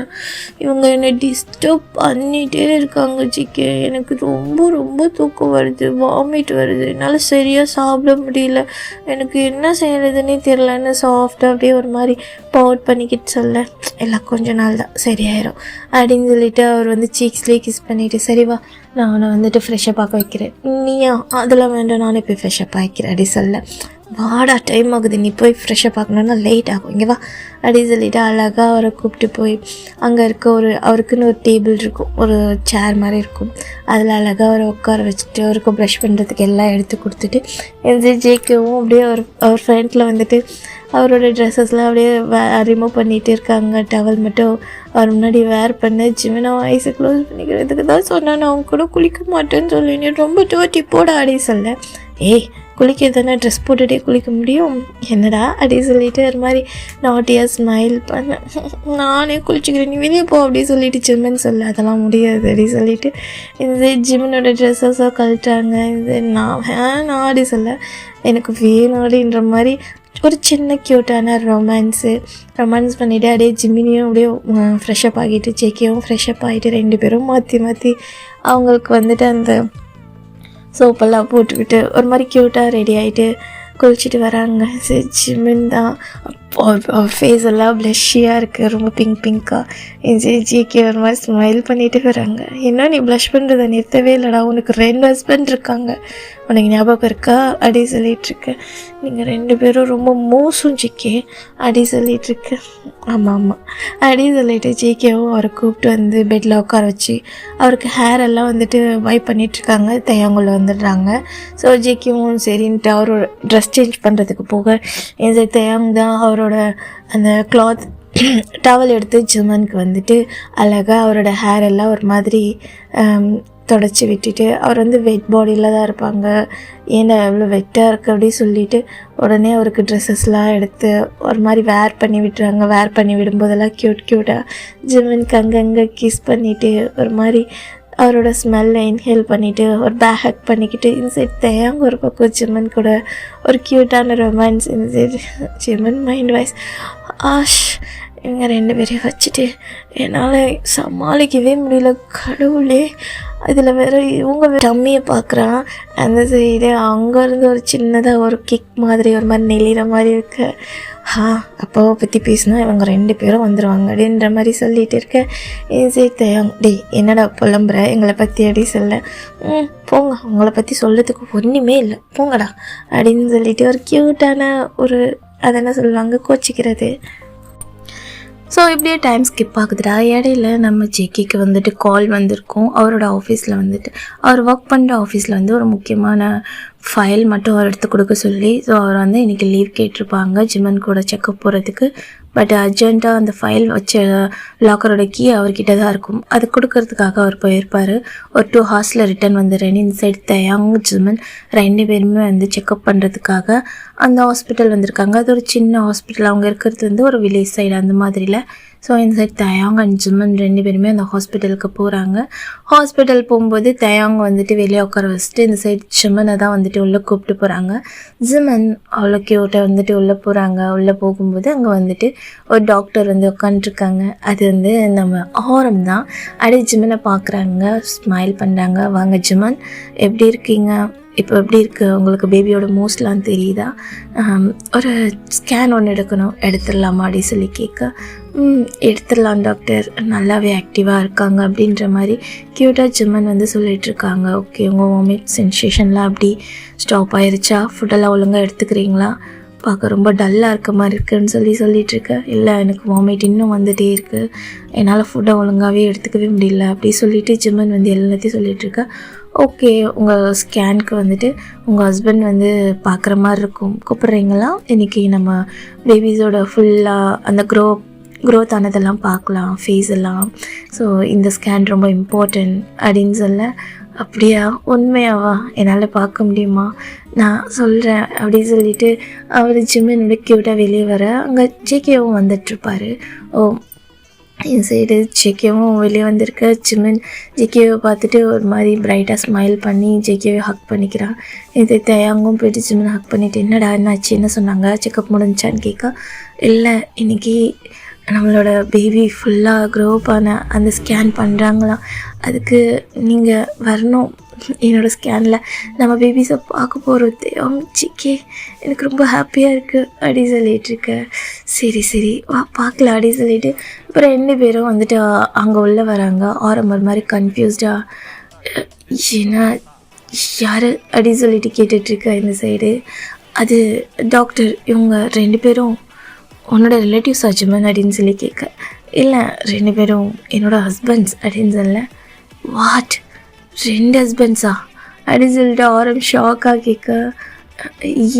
இவங்க என்னை டிஸ்டர்ப் பண்ணிகிட்டே இருக்காங்க ஜிகே, எனக்கு ரொம்ப ரொம்ப தூக்கம் வருது, வாமிட் வருது, என்னால் சரியாக சாப்பிட முடியல, எனக்கு என்ன செய்கிறதுனே தெரிலன்னு சாஃப்டாக அப்படியே ஒரு மாதிரி பவுட் பண்ணிக்கிட்டு சொல்ல எல்லாம் கொஞ்ச நாள் தான் சரியாயிரும் அப்படின்னு சொல்லிட்டு அவர் வந்து சீக்ஸ்லேயே கிஸ் பண்ணிவிட்டு சரி வா நான் அவனை வந்துட்டு ஃப்ரெஷ்ஷப் ஆக்க வைக்கிறேன், நீயா அதெல்லாம் வேண்டாம் நானே போய் ஃப்ரெஷ்ஷப் ஆகிக்கிறேன் அப்படி சொல்ல வாடா டைம் ஆகுது நீ போய் ஃப்ரெஷ்ஷப் ஆகணுன்னா லேட் ஆகும் இங்கே வா அப்படி சொல்லிவிட்டு அழகாக அவரை கூப்பிட்டு போய் அங்கே இருக்க அவருக்குன்னு ஒரு டேபிள் இருக்கும், ஒரு சேர் மாதிரி இருக்கும், அதில் அழகாக அவரை உட்கார வச்சுட்டு அவருக்கு ப்ரஷ் பண்ணுறதுக்கு எல்லாம் எடுத்து கொடுத்துட்டு எந்த ஜேக்கவும் அப்படியே அவர் ஃப்ரெண்டில் வந்துட்டு அவரோட ட்ரெஸ்ஸஸ்லாம் அப்படியே ரிமூவ் பண்ணிகிட்டு இருக்காங்க. டவல் மட்டும் அவர் முன்னாடி வேர் பண்ண ஜிமினா ஐஸை க்ளோஸ் பண்ணிக்கிறதுக்கு தான் சொன்னேன், நான் அவங்க கூட குளிக்க மாட்டேன்னு சொல்லி நீ ரொம்ப டோட்டி போட அப்படி சொல்ல ஏய் குளிக்க தானே ட்ரெஸ் போட்டுகிட்டே குளிக்க முடியும் என்னடா அப்படி சொல்லிட்டு ஒரு மாதிரி நாட்டியாக ஸ்மைல் பண்ணேன், நானே குளிச்சுக்கிறேன் நீ வெளியே போ அப்படி சொல்லிட்டு ஜிம்முன்னு சொல்ல அதெல்லாம் முடியாது அப்படி சொல்லிட்டு இந்த ஜிம்மனோட ட்ரெஸ்ஸஸாக கழட்டாங்க. இது நான் அப்படி சொல்ல எனக்கு வேணும் அப்படின்ற மாதிரி ஒரு சின்ன க்யூட்டான ரொமான்ஸ் பண்ணிவிட்டு அப்படியே ஜிம்மினியும் அப்படியே ஃப்ரெஷ்அப் ஆகிட்டு ஜேகேவும் ஃப்ரெஷ்அப் ஆகிட்டு 2 பேரும் மாற்றி அவங்களுக்கு வந்துட்டு அந்த சோப்பெல்லாம் போட்டுவிட்டு ஒரு மாதிரி க்யூட்டாக ரெடி ஆகிட்டு குளிச்சுட்டு வராங்க. சரி ஜிம்மின் தான் அவர் ஃபேஸ் எல்லாம் ப்ளஷ்ஷியாக இருக்குது, ரொம்ப பிங்காக ஜிகே ஒரு மாதிரி ஸ்மைல் பண்ணிட்டு வராங்க. என்ன நீ ப்ளஷ் பண்ணுறதை நிறுத்தவே இல்லைடா, உனக்கு 2 ஹஸ்பண்ட் இருக்காங்க உனக்கு ஞாபகம் இருக்கா அப்படி சொல்லிகிட்ருக்க, நீங்கள் 2 பேரும் ரொம்ப மோசம் ஜிகே அப்படி சொல்லிகிட்ருக்கு. ஆமாம் அப்படி சொல்லிட்டு ஜிகேவும் அவரை கூப்பிட்டு வந்து பெட்டில் உட்கார வச்சு அவருக்கு ஹேர் எல்லாம் வந்துட்டு வைப் பண்ணிகிட்ருக்காங்க. தயாங்குள்ள வந்துடுறாங்க. ஸோ ஜிகேவும் சரின்ட்டு அவரோட ட்ரெஸ் சேஞ்ச் பண்ணுறதுக்கு போக இந்த தயாங் தான் அவரோட அந்த கிளாத் டவல் எடுத்து ஜிம்மனுக்கு வந்துட்டு அழகாக அவரோட ஹேர் எல்லாம் ஒரு மாதிரி தொடச்சி விட்டுட்டு அவர் வந்து வெட் பாடியில் தான் இருப்பாங்க, ஏன்னா எவ்வளோ வெட்டாக இருக்குது அப்படி சொல்லிவிட்டு உடனே அவருக்கு ட்ரெஸ்ஸஸ்லாம் எடுத்து ஒரு மாதிரி வேர் பண்ணி விட்டுறாங்க. வேர் பண்ணி விடும்போதெல்லாம் க்யூட்டாக ஜிம்மனுக்கு அங்கங்கே கிஸ் பண்ணிவிட்டு ஒரு மாதிரி அவரோட ஸ்மெல்லை இன்ஹேல் பண்ணிவிட்டு ஒரு பேக் ஹக் பண்ணிக்கிட்டு இன்சைட் தயாங்க ஒரு பக்கம் ஜிம்மன் கூட ஒரு க்யூட்டான romance. Inside Jimin mind voice ஆஷ் இவங்க 2 பேரையும் வச்சுட்டு என்னால் சமாளிக்கவே முடியல கடவுளே அதில் வேறு இவங்க டம்மியை பார்க்குறான். அந்த சைடு அங்கேருந்து ஒரு சின்னதாக ஒரு கிக் மாதிரி ஒரு மாதிரி நெளிகிற மாதிரி இருக்கு. அப்பாவை பற்றி பேசினா இவங்க 2 பேரும் வந்துடுவாங்க அப்படின்ற மாதிரி சொல்லிகிட்டு இருக்கேன். சரி தயாங், டேய் என்னடா புலம்புற, எங்களை பற்றி அப்படி சொல்ல. போங்க, உங்களை பற்றி சொல்கிறதுக்கு ஒன்றுமே இல்லை, போங்கடா அப்படின்னு சொல்லிட்டு ஒரு க்யூட்டான ஒரு அதென்ன சொல்லுவாங்க, கோச்சிக்கிறது. ஸோ இப்படியே டைம் ஸ்கிப் ஆகுதுடா. இடையில நம்ம ஜேகேக்கு வந்துட்டு கால் வந்திருக்கோம். அவரோட ஆஃபீஸில் வந்துட்டு அவர் ஒர்க் பண்ணுற ஆஃபீஸில் வந்து ஒரு முக்கியமான ஃபைல் மட்டும் அவர் எடுத்து கொடுக்க சொல்லி, ஸோ அவர் வந்து இன்றைக்கி லீவ் கேட்டிருப்பாங்க ஜிமன் கூட செக்கப் போகிறதுக்கு. பட் அர்ஜென்ட்டாக அந்த ஃபைல் வச்ச லாக்கரோட கீ அவர்கிட்ட தான் இருக்கும். அது கொடுக்கறதுக்காக அவர் போயிருப்பார். ஒரு 2 ஹார்ஸில் ரிட்டன் வந்துடுறேன்னு இந்த சைடு தயாங் ஜிமன் 2 பேருமே வந்து செக்கப் பண்ணுறதுக்காக அந்த ஹாஸ்பிட்டல் வந்திருக்காங்க. அது ஒரு சின்ன ஹாஸ்பிட்டல், அவங்க இருக்கிறது வந்து ஒரு வில்லேஜ் சைடு அந்த மாதிரியில். ஸோ இந்த சைடு தயாங் அண்ட் ஜிமன் 2 பேருமே அந்த ஹாஸ்பிட்டலுக்கு போகிறாங்க. ஹாஸ்பிட்டல் போகும்போது தயாங் வந்துட்டு வெளியே உட்கார வச்சுட்டு இந்த சைடு ஜிமனை தான் வந்துட்டு உள்ளே கூப்பிட்டு போகிறாங்க. ஜிமன் அவ்வளோ க்யூட்டாக வந்துட்டு உள்ளே போகிறாங்க. உள்ளே போகும்போது அங்கே வந்துட்டு ஒரு டாக்டர் வந்து உட்காந்துருக்காங்க. அது வந்து நம்ம ஆரம் தான். அப்படியே ஜிமனை பார்க்குறாங்க, ஸ்மைல் பண்ணுறாங்க. வாங்க ஜிமன், எப்படி இருக்கீங்க, இப்போ எப்படி இருக்குது உங்களுக்கு, பேபியோட மோஸ்ட்லாம் தெரியுதா, ஒரு ஸ்கேன் ஒன்று எடுத்துடலாமா அப்படி சொல்லி கேட்க, எடுத்துடலாம் டாக்டர், நல்லாவே ஆக்டிவாக இருக்காங்க அப்படின்ற மாதிரி க்யூட்டாக ஜிம்மன் வந்து சொல்லிகிட்ருக்காங்க. ஓகே, உங்கள் வாமிட் சென்சேஷன்லாம் அப்படி ஸ்டாப் ஆயிடுச்சா, ஃபுட்டெல்லாம் ஒழுங்காக எடுத்துக்கிறீங்களா, பார்க்க ரொம்ப டல்லாக இருக்க மாதிரி இருக்குதுன்னு சொல்லிகிட்ருக்கேன். இல்லை, எனக்கு வாமிட் இன்னும் வந்துகிட்டே இருக்குது, என்னால் ஃபுட்டை ஒழுங்காகவே எடுத்துக்கவே முடியல அப்படி சொல்லிவிட்டு ஜிம்மன் வந்து எல்லாத்தையும் சொல்லிகிட்ருக்கேன். ஓகே, உங்கள் ஸ்கேனுக்கு வந்துட்டு உங்கள் ஹஸ்பண்ட் வந்து பார்க்குற மாதிரி இருக்கும், கூப்பிட்றீங்களா, இன்றைக்கி நம்ம பேபிஸோட ஃபுல்லாக அந்த க்ரோத் ஆனதெல்லாம் பார்க்கலாம், ஃபேஸ் எல்லாம். ஸோ இந்த ஸ்கேன் ரொம்ப இம்பார்ட்டன்ட் அப்படின்னு சொல்ல, அப்படியா, உண்மையாவா, என்னால் பார்க்க முடியுமா, நான் சொல்கிறேன் அப்படி சொல்லிவிட்டு அவர் ஜிம்மனோட க்யூட்டாக வெளியே வர அங்கே ஜேகேவும் வந்துட்டுருப்பார். இந்த சைடு ஜேகேவும் வெளியே வந்திருக்க. ஜிம்மன் ஜேகேவை பார்த்துட்டு ஒரு மாதிரி பிரைட்டாக ஸ்மைல் பண்ணி ஜேகேவை ஹக் பண்ணிக்கிறான். இது தயாங்கும் போய்ட்டு ஜிம்மனை ஹக் பண்ணிவிட்டு, என்னடா என்னாச்சு, என்ன சொன்னாங்க, செக்கப் முடிஞ்சான்னு கேட்க, இல்லை இன்றைக்கி நம்மளோட பேபி ஃபுல்லாக க்ரோப் ஆன அந்த ஸ்கேன் பண்ணுறாங்களாம், அதுக்கு நீங்கள் வரணும் என்னோடய ஸ்கேனில், நம்ம பேபிஸை பார்க்க போகிறோம். ஜிகே, எனக்கு ரொம்ப ஹாப்பியாக இருக்குது அப்படி சொல்லிகிட்ருக்கேன். சரி வா பார்க்கலாம் அப்படி சொல்லிவிட்டு அப்புறம் 2 பேரும் வந்துட்டு அங்கே உள்ளே வராங்க. ஆரம்பர் மாதிரி கன்ஃபியூஸ்டாக, ஏன்னா யார் அப்படி சொல்லிட்டு கேட்டுட்ருக்கேன். இந்த சைடு அது டாக்டர், இவங்க 2 பேரும் உன்னோட ரிலேட்டிவ்ஸ் ஜிம்மன் அப்படின்னு சொல்லி கேட்க, இல்லை 2 பேரும் என்னோடய ஹஸ்பண்ட்ஸ் அப்படின்னு சொல்ல. வாட், 2 ஹஸ்பண்ட்ஸா அப்படின்னு சொல்லிட்டு ஆரம் ஷாக்காக கேட்க,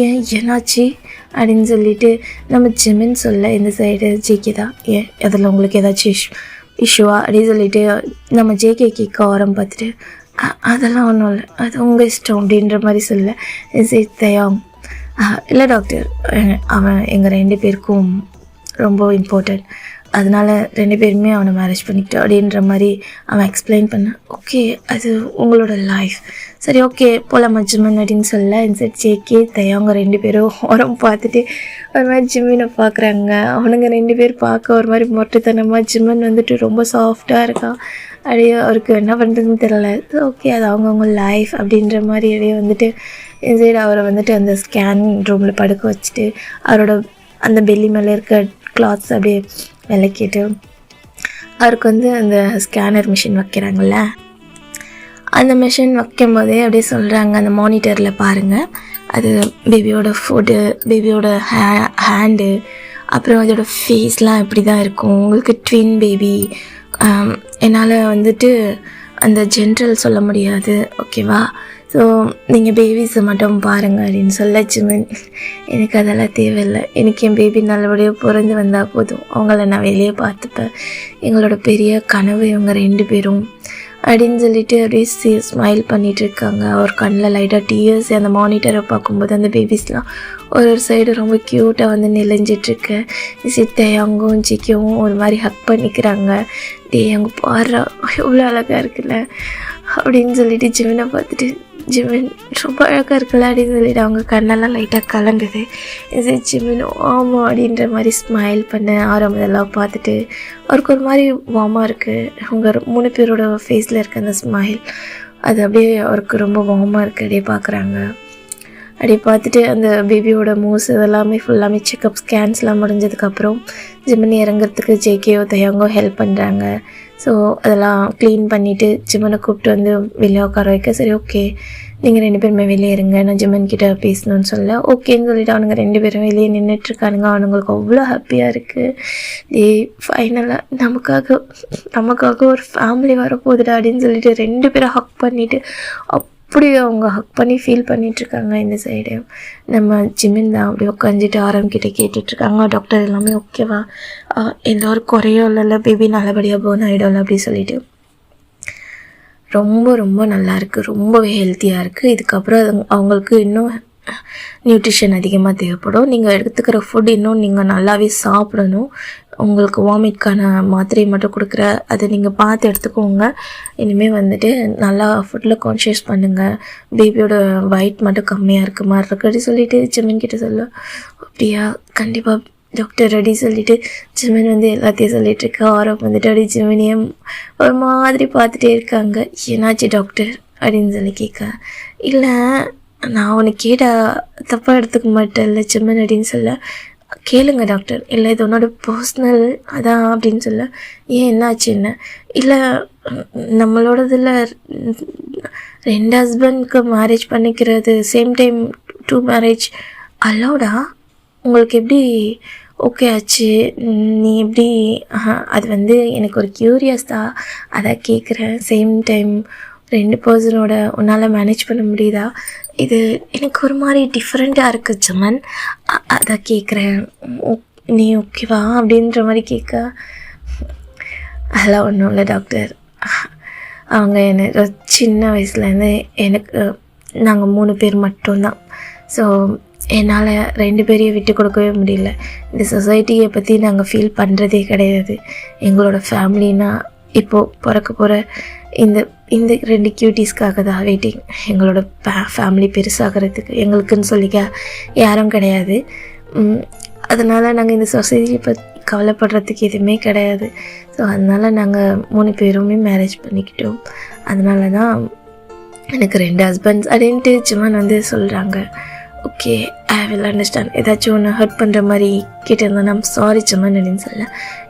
ஏன் என்னாச்சு அப்படின்னு சொல்லிட்டு நம்ம ஜிம்மன் சொல்ல, இந்த சைடு ஜேகே தான், ஏன் அதில் உங்களுக்கு ஏதாச்சும் இஷ்யூவா அப்படின்னு சொல்லிட்டு நம்ம ஜேகே கேட்க ஆரம் பார்த்துட்டு, அதெல்லாம் ஒன்றும் இல்லை, அது உங்கள் இஷ்டம் அப்படின்ற மாதிரி சொல்ல. சரி தயாங், இல்லை டாக்டர், அவன் எங்கள் 2 பேருக்கும் ரொம்ப இம்பார்ட்டன்ட், அதனால் 2 பேருமே அவனை மேரேஜ் பண்ணிக்கிட்டோம் அப்படின்ற மாதிரி அவன் எக்ஸ்பிளைன் பண்ண. ஓகே, அது உங்களோட லைஃப், சரி ஓகே போகலாமா ஜிம்மன் அப்படின்னு சொல்ல. இந்த சைட் ஜேகே தயாங்க 2 பேரும் ஓரம் பார்த்துட்டு ஒரு மாதிரி ஜிம்மினை பார்க்குறாங்க. அவனுங்க 2 பேர் பார்க்க ஒரு மாதிரி மொட்டைத்தனமாக, ஜிம்மன் வந்துட்டு ரொம்ப சாஃப்டாக இருக்கான். அப்படியே அவருக்கு என்ன பண்ணுறதுன்னு தெரில. ஓகே, அது அவங்கவுங்க லைஃப் அப்படின்ற மாதிரி அப்படியே வந்துட்டு இந்த சைடு அவரை வந்துட்டு அந்த ஸ்கேன் ரூமில் படுக்க வச்சுட்டு அவரோட அந்த பெல்லி மேலே இருக்க கிளாத்ஸ் அப்படியே விளக்கிட்டு அவருக்கு வந்து அந்த ஸ்கேனர் மிஷின் வைக்கிறாங்கள்ல, அந்த மிஷின் வைக்கும் போதே அப்படியே சொல்கிறாங்க, அந்த மானிட்டரில் பாருங்கள், அது பேபியோட ஃபுட்டு, பேபியோட ஹேண்டு, அப்புறம் அதோட ஃபேஸ்லாம் இப்படி தான் இருக்கும், உங்களுக்கு ட்வின் பேபி, என்னால் வந்துட்டு அந்த ஜென்ரல் சொல்ல முடியாது, ஓகேவா, ஸோ நீங்கள் பேபிஸை மட்டும் பாருங்கள் அப்படின்னு சொல்ல. ஜிம்மன், எனக்கு அதெல்லாம் தேவையில்லை, எனக்கு என் பேபி நல்லபடியாக பிறந்து வந்தால் போதும், அவங்கள நான் வெளியே பார்த்துப்பேன், எங்களோட பெரிய கனவு இவங்க 2 பேரும் அப்படின்னு சொல்லிட்டு அப்படியே ஸ்மைல் பண்ணிகிட்டு இருக்காங்க. அவர் கண்ணில் லைட்டாக டியர்ஸ். அந்த மானிட்டரை பார்க்கும்போது அந்த பேபிஸ்லாம் ஒரு சைடு ரொம்ப க்யூட்டாக வந்து நெளிஞ்சிட்ருக்கு. சித்தையாங்கும் ஜிக்கவும் ஒரு மாதிரி ஹக் பண்ணிக்கிறாங்க. டே அங்கே பாடுறா, எவ்வளோ அழகாக இருக்குல்ல, அப்படின்னு சொல்லிட்டு ஜிமினை பார்த்துட்டு, ஜிமின் ரொம்ப அழகாக இருக்குல்ல அப்படின்னு சொல்லிட்டு அவங்க கண்ணெல்லாம் லைட்டாக கலங்குது. இது ஜிமின் ஆமாம் அப்படின்ற மாதிரி ஸ்மைல் பண்ண ஆரம்பதெல்லாம் பார்த்துட்டு அவருக்கு ஒரு மாதிரி வார்மாக இருக்குது. அவங்க 3 பேரோட ஃபேஸில் இருக்க அந்த ஸ்மைல் அது அப்படியே அவருக்கு ரொம்ப வார்மாக இருக்குது. அப்படியே பார்க்குறாங்க. அப்படியே பார்த்துட்டு அந்த பேபியோட மூவ்ஸ் இதெல்லாமே ஃபுல்லாமே செக்கப் ஸ்கேன்ஸ்லாம் முடிஞ்சதுக்கப்புறம் ஜிமின் இறங்குறதுக்கு ஜேகேயோ தயாங்கோ ஹெல்ப் பண்ணுறாங்க. ஸோ அதெல்லாம் க்ளீன் பண்ணிவிட்டு ஜிம்மனை கூப்பிட்டு வந்து வெளியே உட்கார வைக்க, சரி ஓகே நீங்கள் 2 பேருமே வெளியே இருங்க, நான் ஜிம்மன் கிட்டே பேசணும்னு சொல்ல ஓகேன்னு சொல்லிவிட்டு அவனுங்க 2 பேரும் வெளியே நின்றுட்டுருக்கானுங்க. அவனுங்களுக்கு அவ்வளோ ஹாப்பியாக இருக்குது. ஃபைனலாக நமக்காக ஒரு ஃபேமிலி வரப்போகுதுடா அப்படின்னு சொல்லிட்டு 2 பேரும் ஹக் பண்ணிவிட்டு அப்படி அவங்க ஹக் பண்ணி ஃபீல் பண்ணிகிட்ருக்காங்க. இந்த சைடு நம்ம ஜிமின் தான் அப்படி உட்காந்துட்டு ஆரம்பிக்கிட்ட கேட்டுட்ருக்காங்க, டாக்டர் எல்லாமே ஓகேவா, எல்லோரும் குறையும் இல்லைல்ல, பேபி நல்லபடியாக போன் ஆகிடும்ல அப்படி சொல்லிட்டு. ரொம்ப ரொம்ப நல்லாயிருக்கு, ரொம்பவே ஹெல்த்தியாக இருக்குது. இதுக்கப்புறம் அவங்களுக்கு இன்னும் நியூட்ரிஷன் அதிகமாக தேவைப்படும். நீங்கள் எடுத்துக்கிற ஃபுட் இன்னும் நீங்கள் நல்லாவே சாப்பிடணும். உங்களுக்கு வாமிட்கான மாத்திரை மட்டும் கொடுக்குற அதை நீங்கள் பார்த்து எடுத்துக்கோங்க. இனிமேல் வந்துட்டு நல்லா ஃபுட்டில் கான்ஷியஸ் பண்ணுங்கள். பேபியோட வெயிட் மட்டும் கம்மியாக இருக்க மாதிரி இருக்கு அப்படி சொல்லிவிட்டு ஜிமின் கிட்ட சொல்ல, அப்படியா கண்டிப்பாக டாக்டர் அப்படி சொல்லிவிட்டு ஜிமின் வந்து எல்லாத்தையும் சொல்லிகிட்ருக்கா. ஆரம் வந்துட்டு அப்படி ஜிமினியம் ஒரு மாதிரி பார்த்துட்டே இருக்காங்க. என்னாச்சு டாக்டர் அப்படின்னு சொல்லி கேட்க, இல்லை நான் உனக்கு தப்பாக எடுத்துக்க மாட்டேன்ல ஜிமின் அப்படின்னு சொல்ல, கேளுங்க டாக்டர், இல்லை இது உன்னோட பர்சனல் அதான் அப்படின்னு சொல்ல, ஏன் என்னாச்சு என்ன, இல்லை நம்மளோடதில் 2 ஹஸ்பண்ட்க்கு மேரேஜ் பண்ணிக்கிறது சேம் டைம் 2 மேரேஜ் அலௌடா, உங்களுக்கு எப்படி ஓகே ஆச்சு, நீ எப்படி, அது வந்து எனக்கு ஒரு க்யூரியஸ் தான் அதான் கேட்குறேன், சேம் டைம் 2 பர்சனோட உன்னால் மேனேஜ் பண்ண முடியுதா, இது எனக்கு ஒரு மாதிரி டிஃப்ரெண்ட்டாக இருக்குது ஜிமன், அதான் கேட்குறேன், நீ ஓகேவா அப்படின்ற மாதிரி கேட்க, அதெல்லாம் ஒன்றும் இல்லை டாக்டர், அவங்க எனக்கு சின்ன வயசுலேருந்து எனக்கு நாங்கள் 3 பேர் மட்டும்தான், ஸோ என்னால் 2 பேரையும் விட்டு கொடுக்கவே முடியல, இந்த சொசைட்டியை பற்றி நாங்கள் ஃபீல் பண்ணுறதே கிடையாது, எங்களோட ஃபேமிலின்னா இப்போது பிறக்க போகிற இந்த 2 கியூட்டிஸ்க்காக தான் வெயிட்டிங், எங்களோட ஃபேமிலி பெருசாகிறதுக்கு எங்களுக்குன்னு சொல்லிக்க யாரும் கிடையாது, அதனால் நாங்கள் இந்த சொசைட்டியை பற்றி கவலைப்படுறதுக்கு எதுவுமே கிடையாது, ஸோ அதனால் நாங்கள் 3 பேருமே மேரேஜ் பண்ணிக்கிட்டோம், அதனால தான் எனக்கு 2 ஹஸ்பண்ட்ஸ் அப்படின்ட்டு ஜிமன் வந்து சொல்கிறாங்க. ஓகே ஐ வில் அண்டர்ஸ்டாண்ட், ஏதாச்சும் ஒன்று ஹர்ட் பண்ணுற மாதிரி கேட்டிருந்தேன், நான் சாரி ஜிமன் அப்படின்னு சொல்ல,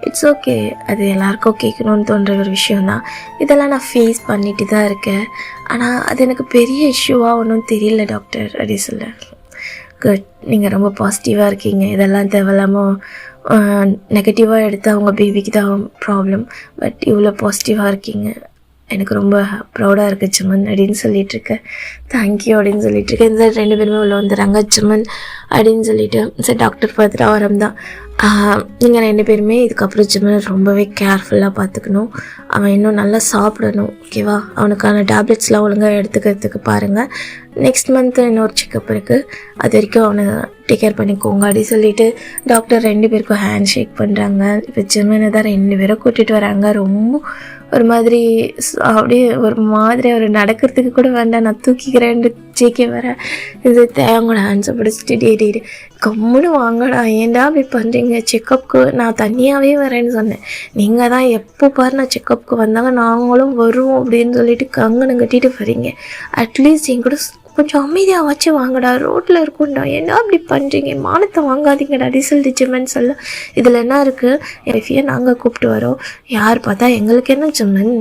இட்ஸ் ஓகே, அது எல்லாருக்கும் கேட்கணுன்னு தோன்ற ஒரு விஷயந்தான், இதெல்லாம் நான் ஃபேஸ் பண்ணிட்டு தான் இருக்கேன், ஆனால் அது எனக்கு பெரிய இஷ்யூவாக ஒன்றும் தெரியல டாக்டர் அப்படி சொல்ல, குட், நீங்கள் ரொம்ப பாசிட்டிவாக இருக்கீங்க, இதெல்லாம் தேவையில்லாமல் நெகட்டிவாக எடுத்தால் அவங்க பேபிக்கு தான் ப்ராப்ளம், பட் இவ்வளோ பாசிட்டிவாக இருக்கீங்க, எனக்கு ரொம்ப ப்ரௌடாக இருக்குது ஜிமன் அப்படின்னு சொல்லிகிட்ருக்கேன், தேங்க்யூ அப்படின்னு சொல்லிகிட்ருக்கேன். இந்த 2 பேருமே உள்ள வந்துடுறாங்க ஜிமன் அப்படின்னு சொல்லிட்டு, சரி டாக்டர் பார்த்துட்டு ஆரம் தான், நீங்கள் 2 பேருமே இதுக்கப்புறம் ஜிமனை ரொம்பவே கேர்ஃபுல்லாக பார்த்துக்கணும், அவன் இன்னும் நல்லா சாப்பிடணும் ஓகேவா, அவனுக்கான டேப்லெட்ஸ்லாம் ஒழுங்காக எடுத்துக்கிறதுக்கு பாருங்கள், நெக்ஸ்ட் மந்த்து இன்னொரு செக்கப் இருக்குது, அது வரைக்கும் அவனை டேக் கேர் பண்ணிக்கோங்க அப்படி சொல்லிவிட்டு டாக்டர் 2 பேருக்கும் ஹேண்ட் ஷேக் பண்ணுறாங்க. இப்போ ஜிமனை தான் 2 பேரும் கூட்டிகிட்டு வராங்க, ரொம்ப ஒரு மாதிரி அப்படியே ஒரு மாதிரி அவர் நடக்கிறதுக்கு கூட வேண்டாம், நான் தூக்கிக்கிறேன்ட்டு ஜேகே வர, இது தேவங்களோட ஹேண்ட்ஸை பிடிச்சிட்டு டே கம்முன்னு வாங்கடா, ஏன்டா அப்படி பண்ணுறீங்க, செக்கப்புக்கு நான் தனியாகவே வரேன்னு சொன்னேன், நீங்கள் தான் எப்போ பாரு நான் செக்கப்புக்கு வந்தாங்க நாங்களும் வருவோம் அப்படின்னு சொல்லிட்டு கங்கணம் கட்டிட்டு வரீங்க, அட்லீஸ்ட் என் கூட கொஞ்சம் அமைதியாக வச்சு வாங்கடா, ரோட்டில் இருக்கும்டா, ஏன்னா அப்படி பண்ணுறீங்க, மானத்தை வாங்காதீங்கடா அப்படி சொல்லிட்டு ஜிமன் சொல்ல, இதில் என்ன இருக்குது, எஃபியை நாங்கள் கூப்பிட்டு வரோம், யார் பார்த்தா எங்களுக்கு என்ன ஜிமன்,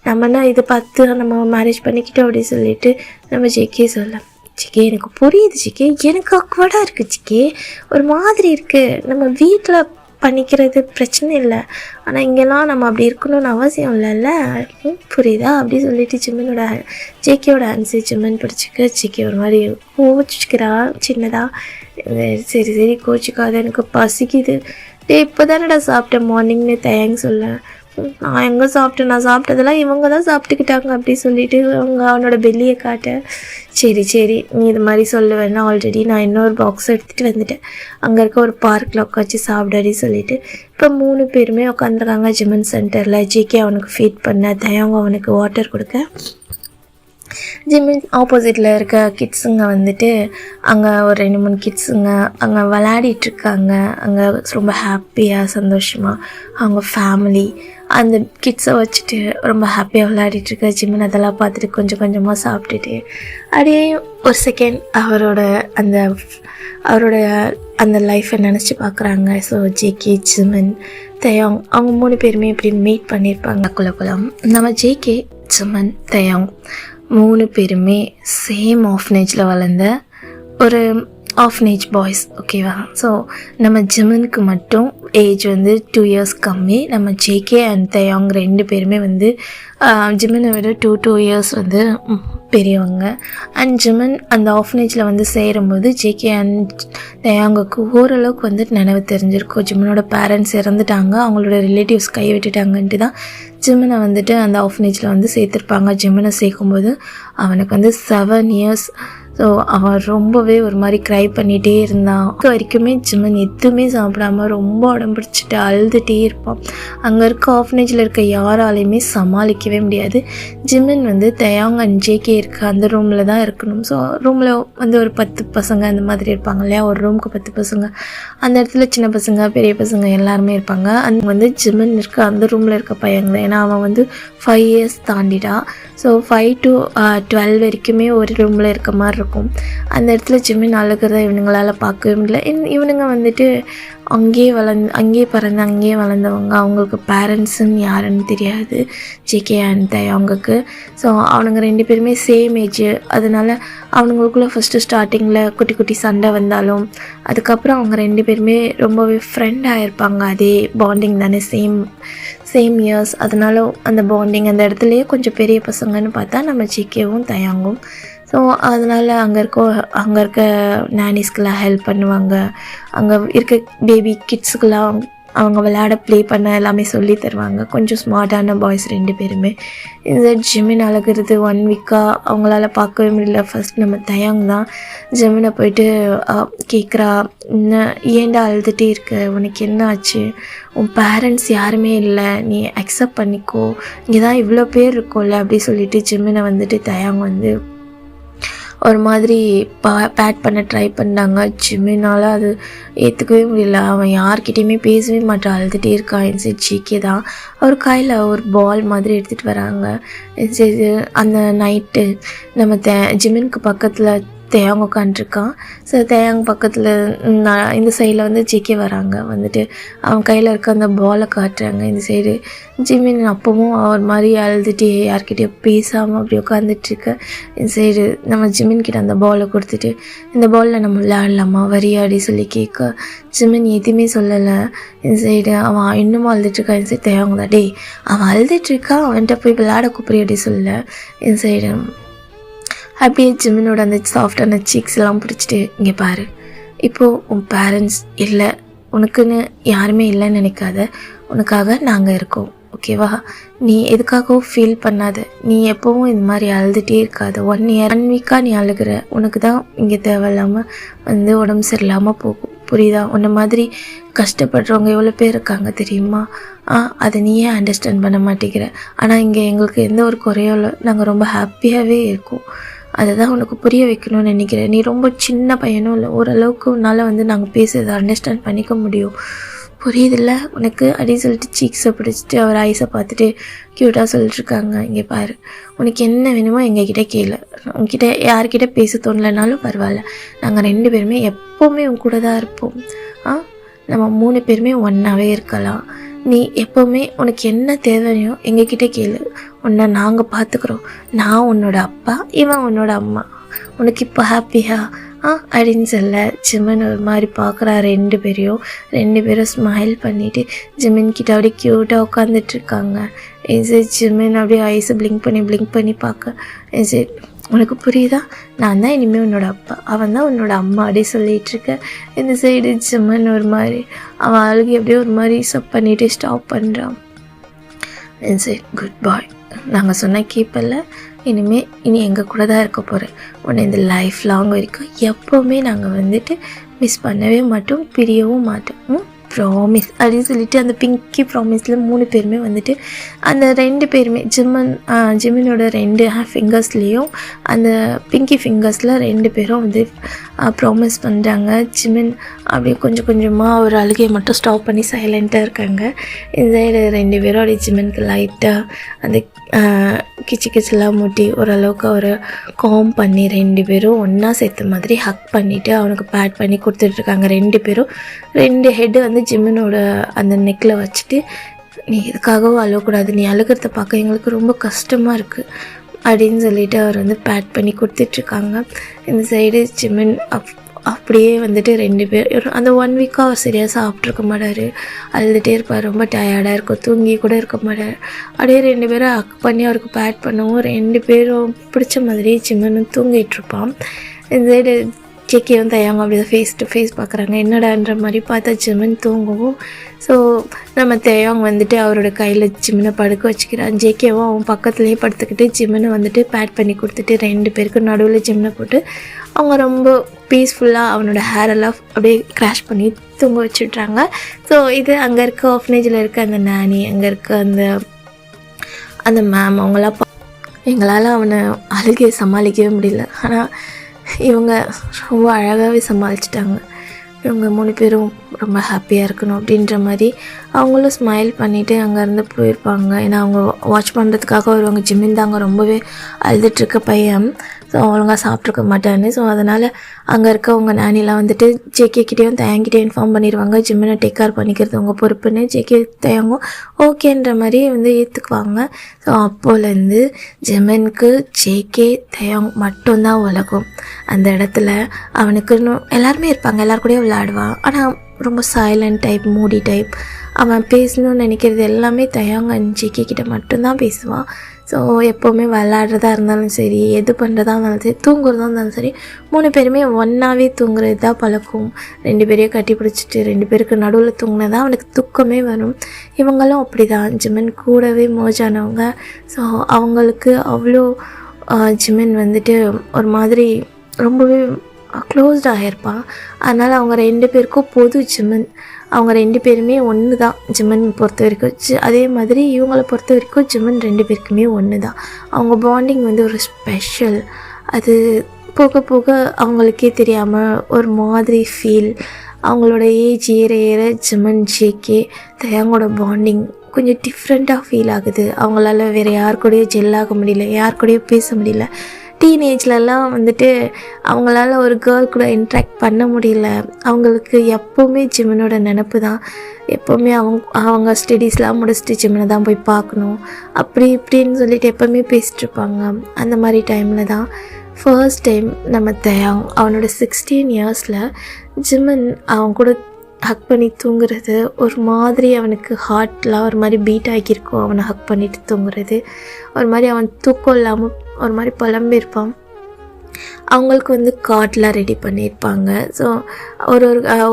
நம்மனா இதை பார்த்து நம்ம மேரேஜ் பண்ணிக்கிட்டோம் அப்படி சொல்லிட்டு நம்ம ஜேகே சொல்ல, ஜிகே எனக்கு புரியுது ஜிகே, எனக்கு அக்வர்டாக இருக்குது ஜிகே, ஒரு மாதிரி இருக்குது, நம்ம வீட்டில் பண்ணிக்கிறது பிரச்சனை இல்லை, ஆனால் இங்கெல்லாம் நம்ம அப்படி இருக்கணும்னு அவசியம் இல்லைல்ல, புரியுதா அப்படி சொல்லிட்டு ஜிம்மனோட ஜேகேயோட ஹேண்ட்ஸு ஜிம்மன் பிடிச்சிக்க, ஜேகே ஒரு மாதிரி கோச்சிக்கிறா சின்னதாக, சரி கோச்சிக்காத எனக்கு பசிக்குது, இப்போ தானடா சாப்பிட்டேன் மார்னிங்னு தேங்க்ஸ் சொல்ல, நான் எங்கே சாப்பிட்டேன், நான் சாப்பிட்டதெல்லாம் இவங்க தான் சாப்பிட்டுக்கிட்டாங்க அப்படி சொல்லிட்டு அவனோட பெல்லியை காட்ட, சரி நீ இது மாதிரி சொல்லுவேன்னா ஆல்ரெடி நான் இன்னொரு பாக்ஸ் எடுத்துகிட்டு வந்துட்டேன், அங்கே இருக்க ஒரு பார்க்கில் உட்காந்து சாப்பிடாடி சொல்லிவிட்டு இப்போ 3 பேருமே உட்காந்துருக்காங்க ஜிமன் சென்டரில், ஜேகே அவனுக்கு ஃபீட் பண்ண, தயவங்க அவனுக்கு வாட்டர் கொடுக்க, ஜிம்மின் ஆப்போசிட்டில் இருக்க கிட்ஸுங்க வந்துட்டு அங்கே ஒரு 2-3 கிட்ஸுங்க அங்கே விளையாடிட்டுருக்காங்க. அங்கே ரொம்ப ஹாப்பியாக சந்தோஷமாக அவங்க ஃபேமிலி அந்த கிட்ஸை வச்சுட்டு ரொம்ப ஹாப்பியாக விளையாடிட்டுருக்க ஜிம்மின் அதெல்லாம் பார்த்துட்டு கொஞ்சம் கொஞ்சமாக சாப்பிட்டுட்டு அப்படியே ஒரு செகண்ட் அவரோட அந்த லைஃப்பை நினச்சி பார்க்குறாங்க. ஸோ ஜேகே, ஜிமின், தயாங் அவங்க 3 பேருமே இப்படி மீட் பண்ணியிருப்பாங்க. குலம் நம்ம ஜேகே, ஜிமின், தயாங் 3 பேருமே சேம் ஆஃப்னேஜில் வளர்ந்த ஒரு ஆஃப்னேஜ் பாய்ஸ், ஓகேவா? ஸோ நம்ம ஜிமினுக்கு மட்டும் ஏஜ் வந்து 2 இயர்ஸ் கம்மி. நம்ம ஜேகே அண்ட் தயாங் 2 பேருமே வந்து ஜிமினை விட 2 இயர்ஸ் வந்து பெரியவங்க. அண்ட் ஜிமின் அந்த ஆஃப்னேஜில் வந்து சேரும்போது ஜேகே அண்ட் தயாங்குக்கு ஓரளவுக்கு வந்து நினைவு தெரிஞ்சிருக்கும். ஜிமினோட பேரண்ட்ஸ் இறந்துட்டாங்க, அவங்களோட ரிலேட்டிவ்ஸ் கை விட்டுட்டாங்கன்ட்டு தான் ஜிமினை வந்துட்டு அந்த ஆஃப்னேஜில் வந்து சேர்த்துருப்பாங்க. ஜிமினை சேர்க்கும்போது அவனுக்கு வந்து 7 இயர்ஸ். ஸோ அவன் ரொம்பவே ஒரு மாதிரி க்ரை பண்ணிகிட்டே இருந்தான். வரைக்குமே ஜிமின் எதுவுமே சாப்பிடாம ரொம்ப உடம்பிடிச்சிட்டு அழுதுகிட்டே இருப்பான். அங்கே இருக்க ஆஃப்னேஜில் இருக்க யாராலையுமே சமாளிக்கவே முடியாது. ஜிமின் வந்து தயாங் அண்ட் ஜேகே இருக்க அந்த ரூமில் தான் இருக்கணும். ஸோ ரூமில் வந்து ஒரு 10 பசங்க அந்த மாதிரி இருப்பாங்க இல்லையா, ஒரு ரூமுக்கு 10 பசங்க. அந்த இடத்துல சின்ன பசங்க பெரிய பசங்க எல்லாருமே இருப்பாங்க. அந்த வந்து ஜிமின் இருக்க அந்த ரூமில் இருக்க பையங்க தான். ஏன்னா அவன் வந்து 5 இயர்ஸ் தாண்டிடா. ஸோ 5 to 12 வரைக்குமே ஒரு ரூமில் இருக்க மாதிரி இருக்கும். அந்த இடத்துல ஜிமின் அழுகிறத இவனுங்களால் பார்க்கவே முடியல. இவனுங்க வந்துட்டு அங்கேயே பிறந்து அங்கேயே வளர்ந்தவங்க. அவங்களுக்கு பேரண்ட்ஸுன்னு யாருன்னு தெரியாது ஜேகே அண்ட் தயாங்குக்கு. ஸோ அவனுங்க 2 பேருமே சேம் ஏஜ். அதனால் அவனுங்களுக்குள்ளே ஃபஸ்ட்டு ஸ்டார்டிங்கில் குட்டி குட்டி சண்டை வந்தாலும் அதுக்கப்புறம் அவங்க 2 பேருமே ரொம்பவே ஃப்ரெண்ட் ஆகிருப்பாங்க. அதே பாண்டிங் தானே, சேம் இயர்ஸ். அதனால அந்த பாண்டிங் அந்த இடத்துலையே கொஞ்சம் பெரிய பசங்கன்னு பார்த்தா நம்ம ஜேகேவும் தயாங்கும். ஸோ அதனால் அங்கே இருக்க நானிஸ்க்கெலாம் ஹெல்ப் பண்ணுவாங்க. அங்கே இருக்க பேபி கிட்ஸுக்கெலாம் அவங்க விளையாட ப்ளே பண்ண எல்லாமே சொல்லி தருவாங்க. கொஞ்சம் ஸ்மார்ட்டான பாய்ஸ் 2 பேருமே. இந்த ஜிமின் அழுகிறது 1 வீக்காக அவங்களால பார்க்கவே முடியல. ஃபஸ்ட் நம்ம தயாங் தான் ஜிமினை போயிட்டு கேட்குறா, ஏன்டா அழுதுகிட்டே இருக்க, உனக்கு என்ன ஆச்சு, உன் பேரண்ட்ஸ் யாருமே இல்லை, நீ அக்செப்ட் பண்ணிக்கோ, இங்கே தான் இவ்வளோ பேர் இருக்கோம்ல அப்படி சொல்லிட்டு ஜிமினை வந்துட்டு தயாங் வந்து ஒரு மாதிரி பேட் பண்ண ட்ரை பண்ணாங்க. ஜிமினால் அது ஏற்றுக்கவே முடியல. அவன் யார்கிட்டையுமே பேசவே மாட்டான், அழுதுகிட்டே இருக்கான். சரி ஜேகே தான் அவர் கையில் ஒரு பால் மாதிரி எடுத்துகிட்டு வராங்க. சரி அந்த நைட்டு நம்ம ஜிமினுக்கு பக்கத்தில் தயாங் உட்காண்ட்ருக்கான். ஸோ தயாங் பக்கத்தில் இந்த சைடில் வந்து ஜேகே வராங்க. வந்துட்டு அவன் கையில் இருக்க அந்த பாலை காட்டுறாங்க. இந்த சைடு ஜிமின் அப்பவும் ஒரு மாதிரி அழுதுகிட்டே யார்கிட்டயோ பேசாமல் அப்படி உட்காந்துட்ருக்க. இந்த சைடு நம்ம ஜிமின்கிட்ட அந்த பாலை கொடுத்துட்டு, இந்த பாலில் நம்ம விளையாடலாமா வரியாடி சொல்லி கேட்க ஜிமின் எதுவுமே சொல்லலை. இந்த சைடு அவன் இன்னமும் அழுதுட்டுருக்கான். இந்த சைடு தயாங் தான், டே அவன் அழுதுட்டுருக்கான், அவன்கிட்ட போய் விளையாட கூப்பிடு அப்படி சொல்ல. இந்த சைடு அப்படியே ஜிமினோட அந்த சாஃப்டான சீக்ஸ் எல்லாம் பிடிச்சிட்டு, இங்கே பாரு, இப்போது உன் பேரண்ட்ஸ் இல்லை, உனக்குன்னு யாருமே இல்லைன்னு நினைக்காத, உனக்காக நாங்கள் இருக்கோம், ஓகேவா? நீ எதுக்காகவும் ஃபீல் பண்ணாத, நீ எப்போவும் இந்த மாதிரி அழுதுகிட்டே இருக்காத. 1 வீக்காக நீ அழுகிற, உனக்கு தான் இங்கே தேவையில்லாமல் வந்து உடம்பு சரியில்லாமல் போகும், புரியுதா? உன்னை மாதிரி கஷ்டப்படுறவங்க எவ்வளோ பேர் இருக்காங்க தெரியுமா? அதை நீயே அண்டர்ஸ்டாண்ட் பண்ண மாட்டேங்கிற. ஆனால் இங்கே எங்களுக்கு எந்த ஒரு குறையும் இல்லை, நாங்கள் ரொம்ப ஹாப்பியாகவே இருக்கோம். அதை தான் உனக்கு புரிய வைக்கணும்னு நினைக்கிறேன். நீ ரொம்ப சின்ன பையனும் இல்லை, ஓரளவுக்கு உன்னால் வந்து நாங்கள் பேசுறதை அண்டர்ஸ்டாண்ட் பண்ணிக்க முடியும், புரியுதில்ல உனக்கு அப்படின்னு சொல்லிட்டு சீக்ஸை பிடிச்சிட்டு அவர் ஐஸை பார்த்துட்டு க்யூட்டாக சொல்லிட்டுருக்காங்க. இங்கே பாரு, உனக்கு என்ன வேணுமோ எங்ககிட்ட கேளு, உங்ககிட்ட யார்கிட்ட பேச தோணலைனாலும் பரவாயில்ல, நாங்கள் 2 பேருமே எப்போவுமே உன் கூட தான் இருப்போம். நம்ம 3 பேருமே ஒன்றாவே இருக்கலாம். நீ எப்போவுமே உனக்கு என்ன தேவையோ எங்ககிட்ட கேளு, உன்னை நாங்கள் பார்த்துக்குறோம். நான் உன்னோட அப்பா, இவன் உன்னோட அம்மா, உனக்கு இப்போ ஹாப்பியா அப்படின்னு சொல்ல ஜிமின் ஒரு மாதிரி பார்க்குறா 2 பேரும் ஸ்மைல் பண்ணிவிட்டு ஜிமின் கிட்ட அப்படியே க்யூட்டாக உட்காந்துட்ருக்காங்க. சரி ஜிமின் அப்படியே ஐஸை பிளிங்க் பண்ணி பார்க்க, சரி உனக்கு புரியுதா, நான் தான் இனிமேல் உன்னோட அப்பா, அவன் தான் உன்னோட அம்மா அப்படி சொல்லிகிட்ருக்க. இந்த சைடு ஜிமின் ஒரு மாதிரி அவன் அழுகி அப்படியே ஒரு மாதிரி சப் பண்ணிவிட்டு ஸ்டாப் பண்ணுறான். சரி குட் பாய், நாங்கள் சொன்ன கேப்பல்ல, இனி எங்கள் கூட தான் இருக்க போகிறேன், உன்னை இந்த லைஃப் லாங் வரைக்கும் எப்போவுமே நாங்கள் வந்துட்டு மிஸ் பண்ணவே மாட்டோம், பிரியவும் மாட்டோம். ப்ராமிஸ் அப்படின்னு சொல்லிட்டு அந்த பிங்கி ப்ராமிஸில் 3 பேருமே வந்துட்டு அந்த 2 பேருமே ஜிமினோட 2 ஃபிங்கர்ஸ்லேயும் அந்த பிங்கி ஃபிங்கர்ஸில் 2 பேரும் வந்து ப்ராமிஸ் பண்ணுறாங்க. ஜிமின் அப்படியே கொஞ்சம் கொஞ்சமாக ஒரு அழுகையை மட்டும் ஸ்டாப் பண்ணி சைலண்ட்டாக இருக்காங்க. இந்த சைடு 2 பேரும் அப்படியே ஜிமினுக்கு லைட்டாக அந்த கிச்செல்லாம் மூட்டி ஓரளவுக்கு ஒரு காம் பண்ணி 2 பேரும் ஒன்றா சேர்த்த மாதிரி ஹக் பண்ணிவிட்டு அவனுக்கு பேட் பண்ணி கொடுத்துட்ருக்காங்க. 2 பேரும் 2 ஹெட்டு வந்து ஜிமினோட அந்த நெக்கில் வச்சுட்டு, நீ இதுக்காகவும் அழக்கூடாது, நீ அழுகிறத பார்க்க எங்களுக்கு ரொம்ப கஷ்டமாக இருக்குது அப்படின்னு சொல்லிட்டு அவர் வந்து பேட் பண்ணி கொடுத்துட்ருக்காங்க. இந்த சைடு ஜிமின் அப்படியே வந்துட்டு 2 பேர் அந்த 1 வீக்காக அவர் சரியாக சாப்பிட்ருக்க மாட்டார், அழுதுகிட்டே இருப்பார், ரொம்ப டயர்டாக இருக்கும், தூங்கி கூட இருக்க மாட்டார். அப்படியே 2 பேரும் ஹக் பண்ணி அவருக்கு பேட் பண்ணவும் 2 பேரும் பிடிச்ச மாதிரி ஜிமினும் தூங்கிட்டுருப்பான். இந்த சைடு ஜேகேவும் தயாங்க அப்படி தான் ஃபேஸ் டு ஃபேஸ் பார்க்குறாங்க. என்னடான்ற மாதிரி பார்த்தா ஜிமின் தூங்கவும், ஸோ நம்ம தயாங் வந்துட்டு அவரோட கையில் ஜிமினை படுக்க வச்சுக்கிறான். ஜேகேவும் அவன் பக்கத்துலேயே படுத்துக்கிட்டு ஜிமினை வந்துட்டு பேட் பண்ணி கொடுத்துட்டு 2 பேருக்கு நடுவில் ஜிமினை போட்டு அவங்க ரொம்ப பீஸ்ஃபுல்லாக அவனோட ஹேரெல்லாம் அப்படியே க்ராஷ் பண்ணி தூங்க வச்சுட்றாங்க. ஸோ இது அங்கே இருக்க ஆஃப்னேஜில் இருக்க அந்த நானி, அங்கே இருக்க அந்த மேம் அவங்களாம் எங்களால் அவனை அழுகையை சமாளிக்கவே முடியல. ஆனால் இவங்க ரொம்ப அழகாகவே சமாளிச்சிட்டாங்க. இவங்க 3 பேரும் ரொம்ப ஹாப்பியாக இருக்கணும் அப்படின்ற மாதிரி அவங்களும் ஸ்மைல் பண்ணிவிட்டு அங்கேருந்து போயிருப்பாங்க. ஏன்னா அவங்க வாட்ச் பண்ணுறதுக்காக வருவாங்க. ஜிமின் தாங்க ரொம்பவே அழுதுட்டுருக்க பையன், ஸோ ஒழுங்காக சாப்பிட்ருக்க மாட்டான்னு. ஸோ அதனால் அங்கே இருக்கவங்க நானிலாம் வந்துட்டு ஜேகேக்கிட்டேயும் தயங்கிட்டே இன்ஃபார்ம் பண்ணிடுவாங்க, ஜிமினை டேக் கேர் பண்ணிக்கிறது உங்கள் பொறுப்புன்னு. ஜேகே தயங்கும் ஓகேன்ற மாதிரி வந்து ஏற்றுக்குவாங்க. ஸோ அப்போலேருந்து ஜிமினுக்கு ஜேகே தயங் மட்டும்தான் உலகம். அந்த இடத்துல அவனுக்குன்னு எல்லாருமே இருப்பாங்க, எல்லாருக்கூடயும் விளையாடுவான். ஆனால் ரொம்ப சைலண்ட் டைப், மூடி டைப். அவன் பேசணும்னு நினைக்கிறது எல்லாமே தயாங்க ஜேகே கிட்ட மட்டும்தான் பேசுவான். ஸோ எப்போவுமே விளையாடுறதா இருந்தாலும் சரி, எது பண்ணுறதா இருந்தாலும் சரி, தூங்குறதா இருந்தாலும் சரி, 3 பேருமே ஒன்றாவே தூங்குறது தான் பழக்கம். 2 பேரையும் கட்டி பிடிச்சிட்டு 2 பேருக்கு நடுவில் தூங்கினதான் அவனுக்கு தூக்கமே வரும். இவங்களும் அப்படி தான், ஜிமின் கூடவே மோஜானவங்க. ஸோ அவங்களுக்கு அவ்வளோ ஜிமின் வந்துட்டு ஒரு மாதிரி ரொம்பவே க்ளோஸ்டாக இருப்பான். அதனால் அவங்க 2 பேருக்கும் பொது ஜிமின், அவங்க 2 பேருமே ஒன்று தான் ஜிமின் பொறுத்த வரைக்கும். அதே மாதிரி இவங்களை பொறுத்த வரைக்கும் ஜிமின் 2 பேருக்குமே ஒன்று தான். அவங்க பாண்டிங் வந்து ஒரு ஸ்பெஷல். அது போக போக அவங்களுக்கே தெரியாமல் ஒரு மாதிரி ஃபீல். அவங்களோட ஏஜ் ஏற ஏற ஜிமின் ஜேகே தயாங்கோட பாண்டிங் கொஞ்சம் டிஃப்ரெண்ட்டாக ஃபீல் ஆகுது. அவங்களால வேறு யார் கூடயும் ஜெல்லாக முடியல, யார் கூடயும் பேச முடியல. டீனேஜ்லலாம் வந்துட்டு அவங்களால ஒரு கேர்ள் கூட இன்ட்ராக்ட் பண்ண முடியல. அவங்களுக்கு எப்போவுமே ஜிமினோட நினப்பு தான். எப்போவுமே அவங்க ஸ்டடீஸ்லாம் முடிச்சுட்டு ஜிமினை தான் போய் பார்க்கணும், அப்படி இப்படின்னு சொல்லிட்டு எப்போவுமே பேசிகிட்ருப்பாங்க. அந்த மாதிரி டைமில் தான் ஃபர்ஸ்ட் டைம் நம்ம தயாங் அவனோட 16 இயர்ஸில் ஜிமின் அவன் கூட ஹக் பண்ணி தூங்குறது ஒரு மாதிரி அவனுக்கு ஹார்ட்லாம் ஒரு மாதிரி பீட் ஆகியிருக்கும். அவனை ஹக் பண்ணிவிட்டு தூங்குறது ஒரு மாதிரி அவன் தூக்கம் இல்லாமல் ஒரு மாதிரி புலம்பிருப்பான். அவங்களுக்கு வந்து காட்லாம் ரெடி பண்ணியிருப்பாங்க. ஸோ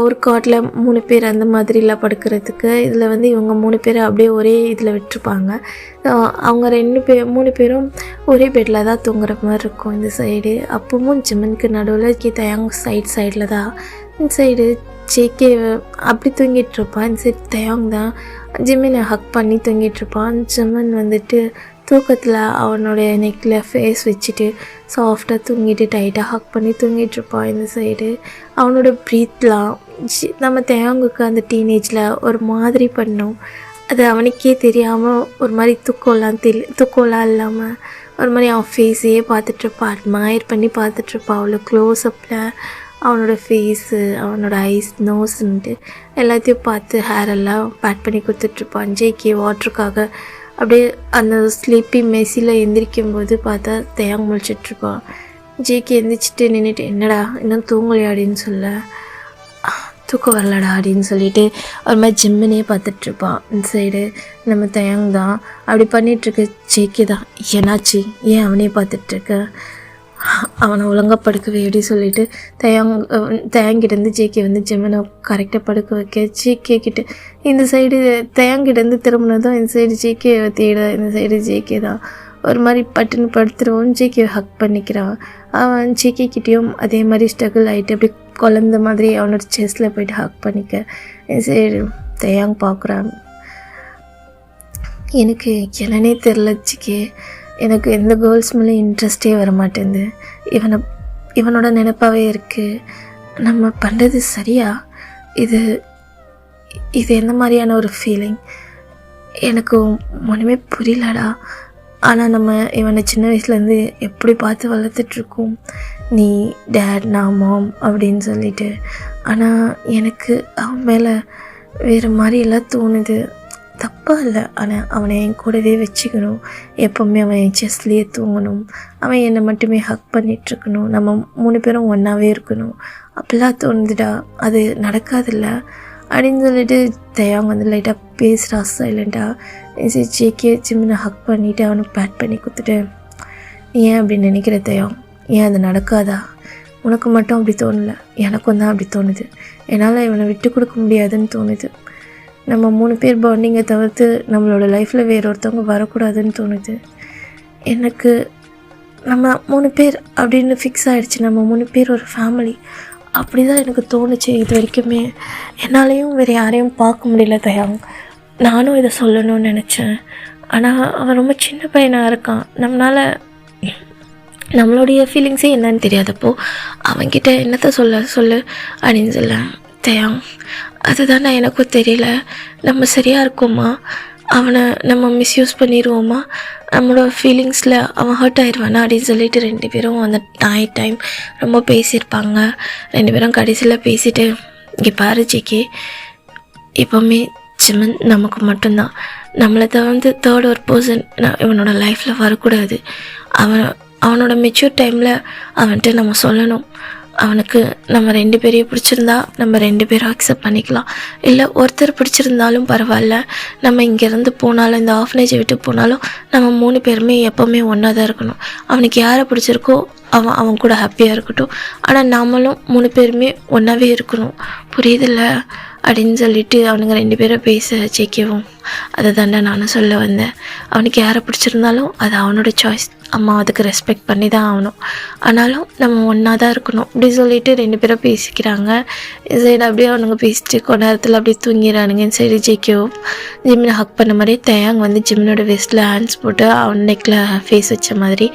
ஒரு காட்டில் 3 பேர் அந்த மாதிரிலாம் படுக்கிறதுக்கு, இதில் வந்து இவங்க 3 பேர் அப்படியே ஒரே இதில் விட்டுருப்பாங்க. அவங்க 3 பேரும் ஒரே பெட்டில் தான் தூங்குற மாதிரி இருக்கும் இந்த சைடு. அப்பவும் ஜிமினுக்கு நடுவில் தயாங் சைடில் தான், இந்த சைடு ஜேகே அப்படி தூங்கிட்டுருப்பான். இந்த சைடு தயாங் தான் ஜிமினை ஹக் பண்ணி தூங்கிட்டுருப்பான். ஜிமின் வந்துட்டு தூக்கத்தில் அவனுடைய நெக்கில் ஃபேஸ் வச்சுட்டு சாஃப்டாக தூங்கிட்டு டைட்டாக ஹக் பண்ணி தூங்கிட்டுருப்பான். இந்த சைடு அவனோட ப்ரீத்லாம் நம்ம தயாங்குக்கு அந்த டீனேஜில் ஒரு மாதிரி பண்ணோம். அது அவனுக்கே தெரியாமல் ஒரு மாதிரி தூக்கம்லாம் இல்லாமல் ஒரு மாதிரி அவன் ஃபேஸையே பார்த்துட்ருப்பான், அட்மையர் பண்ணி பார்த்துட்ருப்பான். அவ்வளோ க்ளோஸ்அப்பில் அவனோட ஃபேஸு, அவனோட ஐஸ், நோஸ்ன்ட்டு எல்லாத்தையும் பார்த்து ஹேரெல்லாம் பேட் பண்ணி கொடுத்துட்ருப்பான். ஜேகே வாட்டருக்காக அப்படியே அந்த ஸ்லீப்பி மெஸ்ஸில் எந்திரிக்கும்போது பார்த்தா தயாங் முழிச்சிட்ருப்பான். ஜேகே எந்திரிச்சிட்டு நின்றுட்டு, என்னடா இன்னும் தூங்கலையாடின்னு சொல்ல, தூக்கம் வரலடா அப்படின்னு சொல்லிட்டு ஒரு மாதிரி ஜிம்மினே பார்த்துட்ருப்பான். இந்த சைடு நம்ம தயாங் தான் அப்படி பண்ணிகிட்ருக்க. ஜேகே தான், என்னாச்சு, ஏன் அவனே பார்த்துட்ருக்க, அவனை ஒழுங்காக படுக்கவே அப்படி சொல்லிட்டு தயாங்கிட்டேருந்து ஜேகே வந்து ஜிம்மினை கரெக்டாக படுக்க வைக்க. ஜேகே கிட்ட இந்த சைடு தயாங்கிட்டேருந்து திரும்பினதும் இந்த சைடு ஜேகே தேட, இந்த சைடு ஜேகே தான் ஒரு மாதிரி பட்டுன்னு படுத்துருவோம். ஜேகே ஹக் பண்ணிக்கிறான். அவன் ஜேகேக்கிட்டேயும் அதே மாதிரி ஸ்ட்ரகிள் ஆகிட்டு அப்படி குழந்த மாதிரி அவனோட செஸ்ட்டில் போய்ட்டு ஹக் பண்ணிக்க. சரி தயாங் பார்க்குறான். எனக்கு என்னன்னே தெரில ஜிக்கே, எனக்கு எந்த கேர்ள்ஸ் மேலே இன்ட்ரெஸ்டே வர மாட்டேங்குது. இவனோட நினைப்பாகவே இருக்குது. நம்ம பண்ணுறது சரியா? இது எந்த மாதிரியான ஒரு ஃபீலிங் எனக்கு ஒன்றுமே புரியலடா. ஆனால் நம்ம இவனை சின்ன வயசுலேருந்து எப்படி பார்த்து வளர்த்துட்ருக்கோம், நீ டேட் நான் மாம் அப்படின்னு சொல்லிட்டு. ஆனால் எனக்கு அவன் மேலே வேறு மாதிரி எல்லாம் தோணுது. தப்பாக இல்லை, ஆனால் அவனை என் கூடவே வச்சுக்கணும். எப்போவுமே அவன் என் செஸ்லேயே தூங்கணும். அவன் என்னை மட்டுமே ஹக் பண்ணிகிட்ருக்கணும். நம்ம 3 பேரும் ஒன்றாவே இருக்கணும். அப்படிலாம் தோணுதுடா. அது நடக்காதில்ல அப்படின்னு சொல்லிட்டு தயாங் வந்து லைட்டாக பேசுகிறா சைலண்ட்டாக. ஜேகே ஜிம்மினை ஹக் பண்ணிவிட்டு அவனுக்கு பேட் பண்ணி கொடுத்துட்டு, நீ ஏன் அப்படி நினைக்கிற தயாங்? ஏன் அது நடக்காதா? உனக்கு மட்டும் அப்படி தோணலை, எனக்கும் தான் அப்படி தோணுது. என்னால் இவனை விட்டு கொடுக்க முடியாதுன்னு தோணுது. நம்ம 3 பேர் பாண்டிங்கை தவிர்த்து நம்மளோட லைஃப்பில் வேற ஒருத்தவங்க வரக்கூடாதுன்னு தோணுது எனக்கு. நம்ம 3 பேர் அப்படின்னு ஃபிக்ஸ் ஆகிடுச்சு. நம்ம 3 பேர் ஒரு ஃபேமிலி, அப்படி தான் எனக்கு தோணுச்சு இது வரைக்குமே. என்னாலையும் வேறு யாரையும் பார்க்க முடியல தயாங். நானும் இதை சொல்லணும்னு நினச்சேன். ஆனால் அவன் ரொம்ப சின்ன பையனாக இருக்கான். நம்மளுடைய ஃபீலிங்ஸே என்னன்னு தெரியாதப்போ அவன்கிட்ட என்னத்தை சொல்லு அப்படின்னு சொல்ல. தயாங், அதுதானே எனக்கும் தெரியல. நம்ம சரியாக இருக்கோமா? அவனை நம்ம மிஸ்யூஸ் பண்ணிடுவோமா? நம்மளோட ஃபீலிங்ஸில் அவன் ஹர்ட் ஆயிடுவானா அப்படின்னு சொல்லிட்டு 2 பேரும் அந்த டைம் ரொம்ப பேசியிருப்பாங்க. 2 பேரும் கடைசியில் பேசிட்டு, இங்கே பாரு ஜேகே, எப்போவுமே ஜிமன் நமக்கு மட்டும்தான். நம்மளை தவிர்த்து தேர்ட் ஒரு பர்சன் இவனோட லைஃப்பில் வரக்கூடாது. அவனோட மெச்சூர் டைமில் அவன்கிட்ட நம்ம சொல்லணும். அவனுக்கு நம்ம 2 பேரையும் பிடிச்சிருந்தா நம்ம 2 பேரும் அக்செப்ட் பண்ணிக்கலாம். இல்லை ஒருத்தர் பிடிச்சிருந்தாலும் பரவாயில்ல, நம்ம இங்கேருந்து போனாலும் இந்த ஆஃப்னேஜை விட்டு போனாலும் நம்ம 3 பேருமே எப்போவுமே ஒன்றா தான் இருக்கணும். அவனுக்கு யாரை பிடிச்சிருக்கோ அவன் கூட ஹாப்பியாக இருக்கட்டும். ஆனால் நாமளும் 3 பேருமே ஒன்றாவே இருக்கணும். புரியுதில்ல அப்படின்னு சொல்லிட்டு அவனுங்க 2 பேரும் பேச ஜெயிக்கவும். அதை தானே நானும் சொல்ல வந்தேன். அவனுக்கு யாரை பிடிச்சிருந்தாலும் அது அவனோட சாய்ஸ். அம்மா அதுக்கு ரெஸ்பெக்ட் பண்ணி தான் ஆகணும். ஆனாலும் நம்ம ஒன்றா தான் இருக்கணும் அப்படி சொல்லிட்டு 2 பேரும் பேசிக்கிறாங்க. இந்த சைடு அப்படியே அவனுங்க பேசிட்டு கொஞ்ச நேரத்தில் அப்படியே தூங்கிடுறானுங்க. இந்த சைடு ஜெயிக்கவும் ஜிம்மினை ஹக் பண்ண மாதிரி தயாங் வந்து ஜிம்மினோட வெஸ்ட்டில் ஹேண்ட்ஸ் போட்டு அவன் நெக்கில் ஃபேஸ் வச்ச மாதிரி.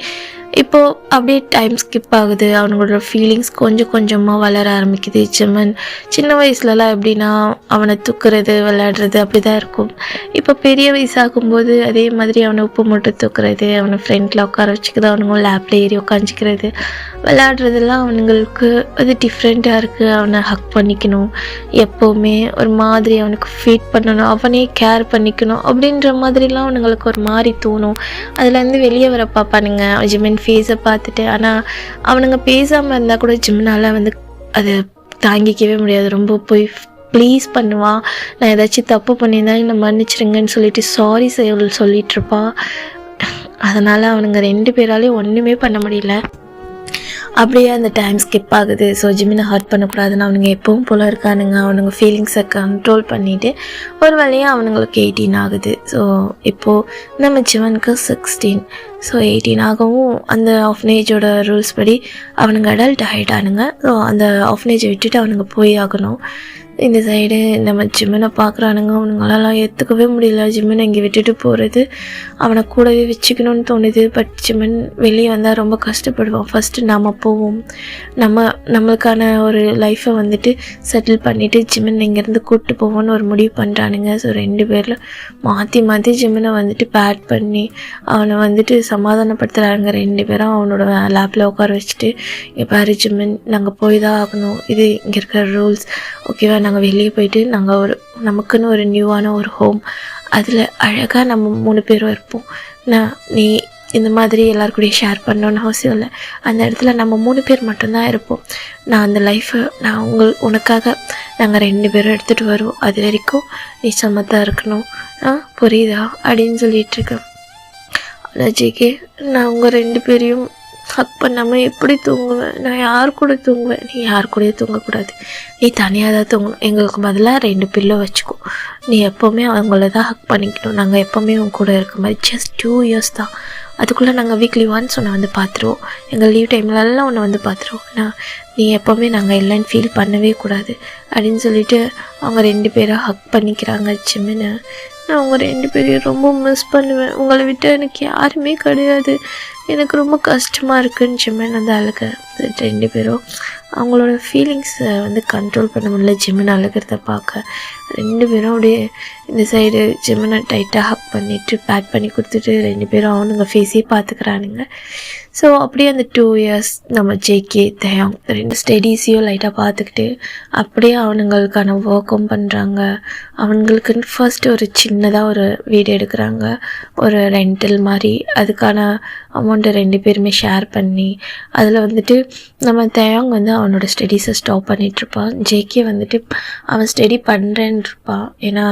இப்போது அப்படியே டைம் ஸ்கிப் ஆகுது. அவங்களோட ஃபீலிங்ஸ் கொஞ்சம் கொஞ்சமாக வளர ஆரம்பிக்குது. ஜிம்மன் சின்ன வயசுலலாம் எப்படின்னா அவனை தூக்குறது விளையாடுறது அப்படி தான் இருக்கும். இப்போ பெரிய வயசாகும்போது அதே மாதிரி அவனை உப்பு மூட்டை தூக்குறது, அவனை ஃப்ரெண்டில் உட்கார வச்சுக்கிறது, அவனுங்க லேப்பில் ஏறி உட்காந்துக்கிறது, விளையாடுறதெல்லாம் அவனுங்களுக்கு அது டிஃப்ரெண்ட்டாக இருக்குது. அவனை ஹக் பண்ணிக்கணும், எப்போவுமே ஒரு மாதிரி அவனுக்கு ஃபீட் பண்ணணும், அவனே கேர் பண்ணிக்கணும் அப்படின்ற மாதிரிலாம் அவனுங்களுக்கு ஒரு மாதிரி தோணும். அதுலேருந்து வெளியே வர பார்ப்பானுங்க ஜிம்மன் ஃபேஸை பார்த்துட்டு. ஆனால் அவனுங்க பேசாமல் இருந்தால் கூட ஜிம்னால் வந்து அதை தாங்கிக்கவே முடியாது. ரொம்ப போய் ப்ளீஸ் பண்ணுவான். நான் ஏதாச்சும் தப்பு பண்ணியிருந்தாலும் நான் மன்னிச்சிருங்கன்னு சொல்லிட்டு சாரி சொல்லிகிட்ருப்பா. அதனால் அவனுங்க 2 பேராலையும் ஒன்றுமே பண்ண முடியல. அப்படியே அந்த டைம் ஸ்கிப் ஆகுது. ஸோ ஜிம்மினை ஹர்ட் பண்ணக்கூடாதுன்னு அவனுங்க எப்பவும் போல் இருக்கானுங்க. அவனுங்க ஃபீலிங்ஸை கண்ட்ரோல் பண்ணிவிட்டு ஒரு வழியாக அவனுங்களுக்கு 18 ஆகுது. ஸோ இப்போது நம்ம ஜிவனுக்கு 16. ஸோ 18 ஆகவும் அந்த ஆஃப்னேஜோட ரூல்ஸ் படி அவனுங்க அடல்ட் ஆகிட்டானுங்க. ஸோ அந்த ஆஃப்னேஜை விட்டுட்டு அவனுங்க போய் ஆகணும். இந்த சைடு நம்ம ஜிம்மனை பார்க்குறானுங்க. அவனுங்களெல்லாம் ஏற்றுக்கவே முடியல ஜிம்மனை இங்கே விட்டுட்டு போகிறது. அவனை கூடவே வச்சுக்கணும்னு தோணுது. பட் ஜிம்மன் வெளியே வந்தால் ரொம்ப கஷ்டப்படுவான். ஃபஸ்ட்டு நம்ம போவோம், நம்மளுக்கான ஒரு லைஃப்பை வந்துட்டு செட்டில் பண்ணிவிட்டு ஜிம்மன் இங்கேருந்து கூப்பிட்டு போவோன்னு ஒரு முடிவு பண்ணுறானுங்க. ஸோ 2 பேரில் மாற்றி ஜிம்மனை வந்துட்டு பேட் பண்ணி அவனை வந்துட்டு சமாதானப்படுத்துகிறாங்க. 2 பேரும் அவனோட லேப்பில் உட்கார வச்சுட்டு, இங்கே பாரு ஜிம்மன், நாங்கள் போய் தான் ஆகணும், இது இங்கே இருக்கிற ரூல்ஸ், ஓகேவா? நாங்கள் வெளியே போயிட்டு நாங்கள் நமக்குன்னு ஒரு நியூவான ஒரு ஹோம், அதில் அழகாக நம்ம 3 பேரும் இருப்போம். நீ இந்த மாதிரி எல்லாருக்கூடையும் ஷேர் பண்ணணுன்னு அவசியம் இல்லை. அந்த இடத்துல நம்ம 3 பேர் மட்டும்தான் இருப்போம். நான் அந்த லைஃப்பை உனக்காக நாங்கள் 2 பேரும் எடுத்துகிட்டு வருவோம். அது வரைக்கும் நீ சமத்தாக இருக்கணும், புரியுதா அப்படின்னு சொல்லிகிட்ருக்கேன். ஆனால் ஜேகே, நான் உங்கள் 2 பேரையும் ஹக் பண்ணாமல் எப்படி தூங்குவேன்? நான் யார் கூட தூங்குவேன்? நீ யார் கூடயும் தூங்கக்கூடாது, நீ தனியாக தான் தூங்கணும். எங்களுக்கு பதிலாக 2 பில்லோ வச்சுக்கோ. நீ எப்போவுமே அவங்கள தான் ஹக் பண்ணிக்கணும். நாங்கள் எப்போவுமே உங்க கூட இருக்க மாதிரி. ஜஸ்ட் 2 இயர்ஸ் தான், அதுக்குள்ளே நாங்கள் வீக்லி ஒன்ஸ் ஒன்று வந்து பார்த்துருவோம், எங்கள் லீவ் டைம்லலாம் ஒன்று வந்து பார்த்துருவோம், நான் நீ எப்போவுமே நாங்கள் இல்லைன்னு ஃபீல் பண்ணவே கூடாது அப்படின்னு சொல்லிட்டு அவங்க 2 பேரும் ஹக் பண்ணிக்கிறாங்க. ஜிமினை, நான் அவங்க 2 பேரையும் ரொம்ப மிஸ் பண்ணுவேன், உங்களை விட்டு எனக்கு யாருமே கிடையாது, எனக்கு ரொம்ப கஷ்டமாக இருக்குன்னு ஜிமின் வந்து அழுக. 2 பேரும் அவங்களோட ஃபீலிங்ஸை வந்து கண்ட்ரோல் பண்ண முடியல. ஜிமின் அழுகிறத பார்க்க 2 பேரும் அப்படியே இந்த சைடு ஜிமினை டைட்டாக ஹக் பண்ணிவிட்டு பேட் பண்ணி கொடுத்துட்டு 2 பேரும் அவனுங்க ஃபேஸே பார்த்துக்கிறானுங்க. ஸோ அப்படியே அந்த 2 இயர்ஸ் நம்ம ஜேகே தயாங் 2 ஸ்டடீஸையும் லைட்டாக பார்த்துக்கிட்டு அப்படியே அவனுங்களுக்கான ஒர்க்கும் பண்ணுறாங்க. அவங்களுக்குன்னு ஃபர்ஸ்ட் ஒரு சின்னதாக ஒரு வீடு எடுக்கிறாங்க, ஒரு ரெண்டல் மாதிரி. அதுக்கான அமௌண்ட்டை 2 பேருமே ஷேர் பண்ணி அதில் வந்துட்டு நம்ம தயாங் வந்து அவனோட ஸ்டடீஸை ஸ்டாப் பண்ணிகிட்ருப்பான். ஜேகே வந்துட்டு அவன் ஸ்டடி பண்ணுறேன்னு இருப்பான், ஏன்னா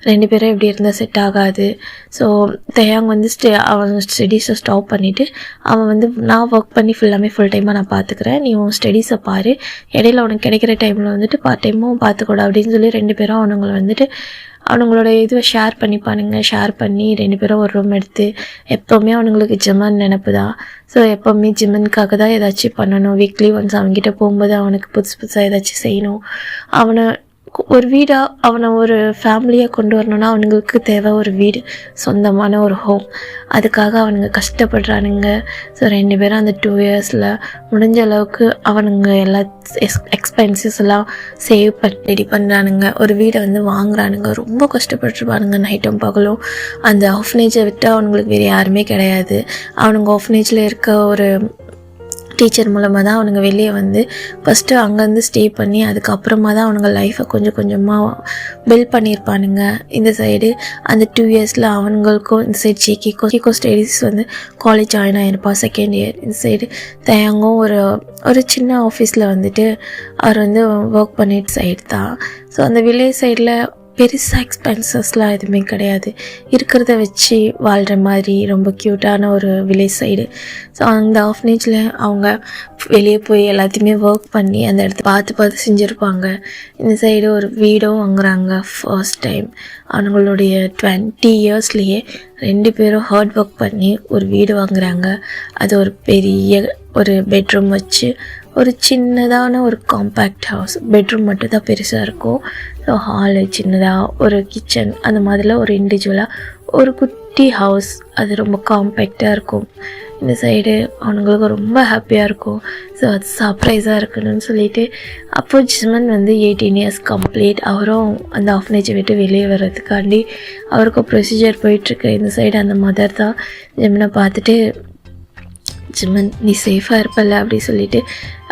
2 பேரும் எப்படி இருந்தால் செட் ஆகாது. ஸோ தயாங் வந்து அவன் ஸ்டடீஸை ஸ்டாப் பண்ணிவிட்டு அவன் வந்து நான் ஒர்க் பண்ணி ஃபுல் டைமாக நான் பார்த்துக்கிறேன், நீ உன் ஸ்டடீஸை பாரு, இடையில உனக்கு கிடைக்கிற டைமில் வந்துட்டு பார்ட் டைமும் பார்த்துக்கூட அப்படின்னு சொல்லி 2 பேரும் அவனுங்களை வந்துட்டு அவனுங்களோட இதுவை ஷேர் பண்ணிப்பானுங்க. ஷேர் பண்ணி 2 பேரும் ஒரு ரூம் எடுத்து எப்போவுமே அவனுங்களுக்கு ஜிம்மன் நினப்பு தான். ஸோ எப்போவுமே ஜிம்மனுக்காக தான் ஏதாச்சும் பண்ணணும். வீக்லி ஒன்ஸ் அவன்கிட்ட போகும்போது அவனுக்கு புதுசாக ஏதாச்சும் செய்யணும். அவனை ஒரு வீடாக அவனை ஒரு ஃபேமிலியாக கொண்டு வரணுன்னா அவனுங்களுக்கு தேவை ஒரு வீடு, சொந்தமான ஒரு ஹோம். அதுக்காக அவனுங்க கஷ்டப்படுறானுங்க. ஸோ 2 பேரும் அந்த 2 இயர்ஸில் முடிஞ்ச அளவுக்கு அவனுங்க எல்லா எக்ஸ்பென்சஸ் எல்லாம் சேவ் பண்ணி ரெடி பண்ணுறானுங்க. ஒரு வீடை வந்து வாங்குறானுங்க. ரொம்ப கஷ்டப்பட்டுருப்பானுங்க நைட்டும் பகலும். அந்த ஆஃப்னேஜை விட்டு அவனுங்களுக்கு வேறு யாருமே கிடையாது. அவனுங்க ஆஃப்னேஜில் இருக்க ஒரு டீச்சர் மூலமாக தான் அவனுங்க வெளியே வந்து ஃபஸ்ட்டு அங்கேருந்து ஸ்டே பண்ணி அதுக்கப்புறமா தான் அவனுங்க லைஃப்பை கொஞ்சம் கொஞ்சமாக பில்ட் பண்ணியிருப்பானுங்க. இந்த சைடு அந்த 2 இயர்ஸில் அவனுங்களுக்கும் இந்த சைடு ஜேகேக்கோ ஸ்டடீஸ் வந்து காலேஜ் ஜாயின் ஆகிருப்பான் 2nd இயர். இந்த சைடு தயாங்கும் ஒரு சின்ன ஆஃபீஸில் வந்துட்டு அவர் வந்து ஒர்க் பண்ணிட்டு சைடு தான். ஸோ அந்த வில்லேஜ் சைடில் பெருசாக எக்ஸ்பென்சஸ்லாம் எதுவுமே கிடையாது, இருக்கிறத வச்சு வாழ்கிற மாதிரி ரொம்ப க்யூட்டான ஒரு வில்லேஜ் சைடு. ஸோ அந்த ஆஃப்னேஜில் அவங்க வெளியே போய் எல்லாத்தையுமே ஒர்க் பண்ணி அந்த இடத்த பார்த்து செஞ்சுருப்பாங்க. இந்த சைடு ஒரு வீடும் வாங்குறாங்க ஃபர்ஸ்ட் டைம். அவங்களுடைய 20 இயர்ஸ்லேயே 2 பேரும் ஹார்ட் ஒர்க் பண்ணி ஒரு வீடு வாங்குறாங்க. அது ஒரு பெரிய ஒரு பெட்ரூம் வச்சு ஒரு சின்னதான ஒரு காம்பேக்ட் ஹவுஸ். பெட்ரூம் மட்டும் தான் பெருசாக இருக்கும். ஸோ ஹாலு சின்னதாக, ஒரு கிச்சன், அந்த மாதிரிலாம் ஒரு இண்டிவிஜுவலாக ஒரு குட்டி ஹவுஸ். அது ரொம்ப காம்பேக்டாக இருக்கும். இந்த சைடு அவனுங்களுக்கு ரொம்ப ஹாப்பியாக இருக்கும். ஸோ அது சர்ப்ரைஸாக இருக்கணும்னு சொல்லிட்டு அப்போது ஜிமன் வந்து 18 இயர்ஸ் கம்ப்ளீட். அவரும் அந்த ஆஃப்னேஜை விட்டு வெளியே வர்றதுக்காண்டி அவருக்கு ப்ரொசீஜர் போயிட்டுருக்கு. இந்த சைடு அந்த மதர் தான் ஜிமனை பார்த்துட்டு, ஜிமன் நீ சேஃபாக இருப்பல்ல அப்படி சொல்லிட்டு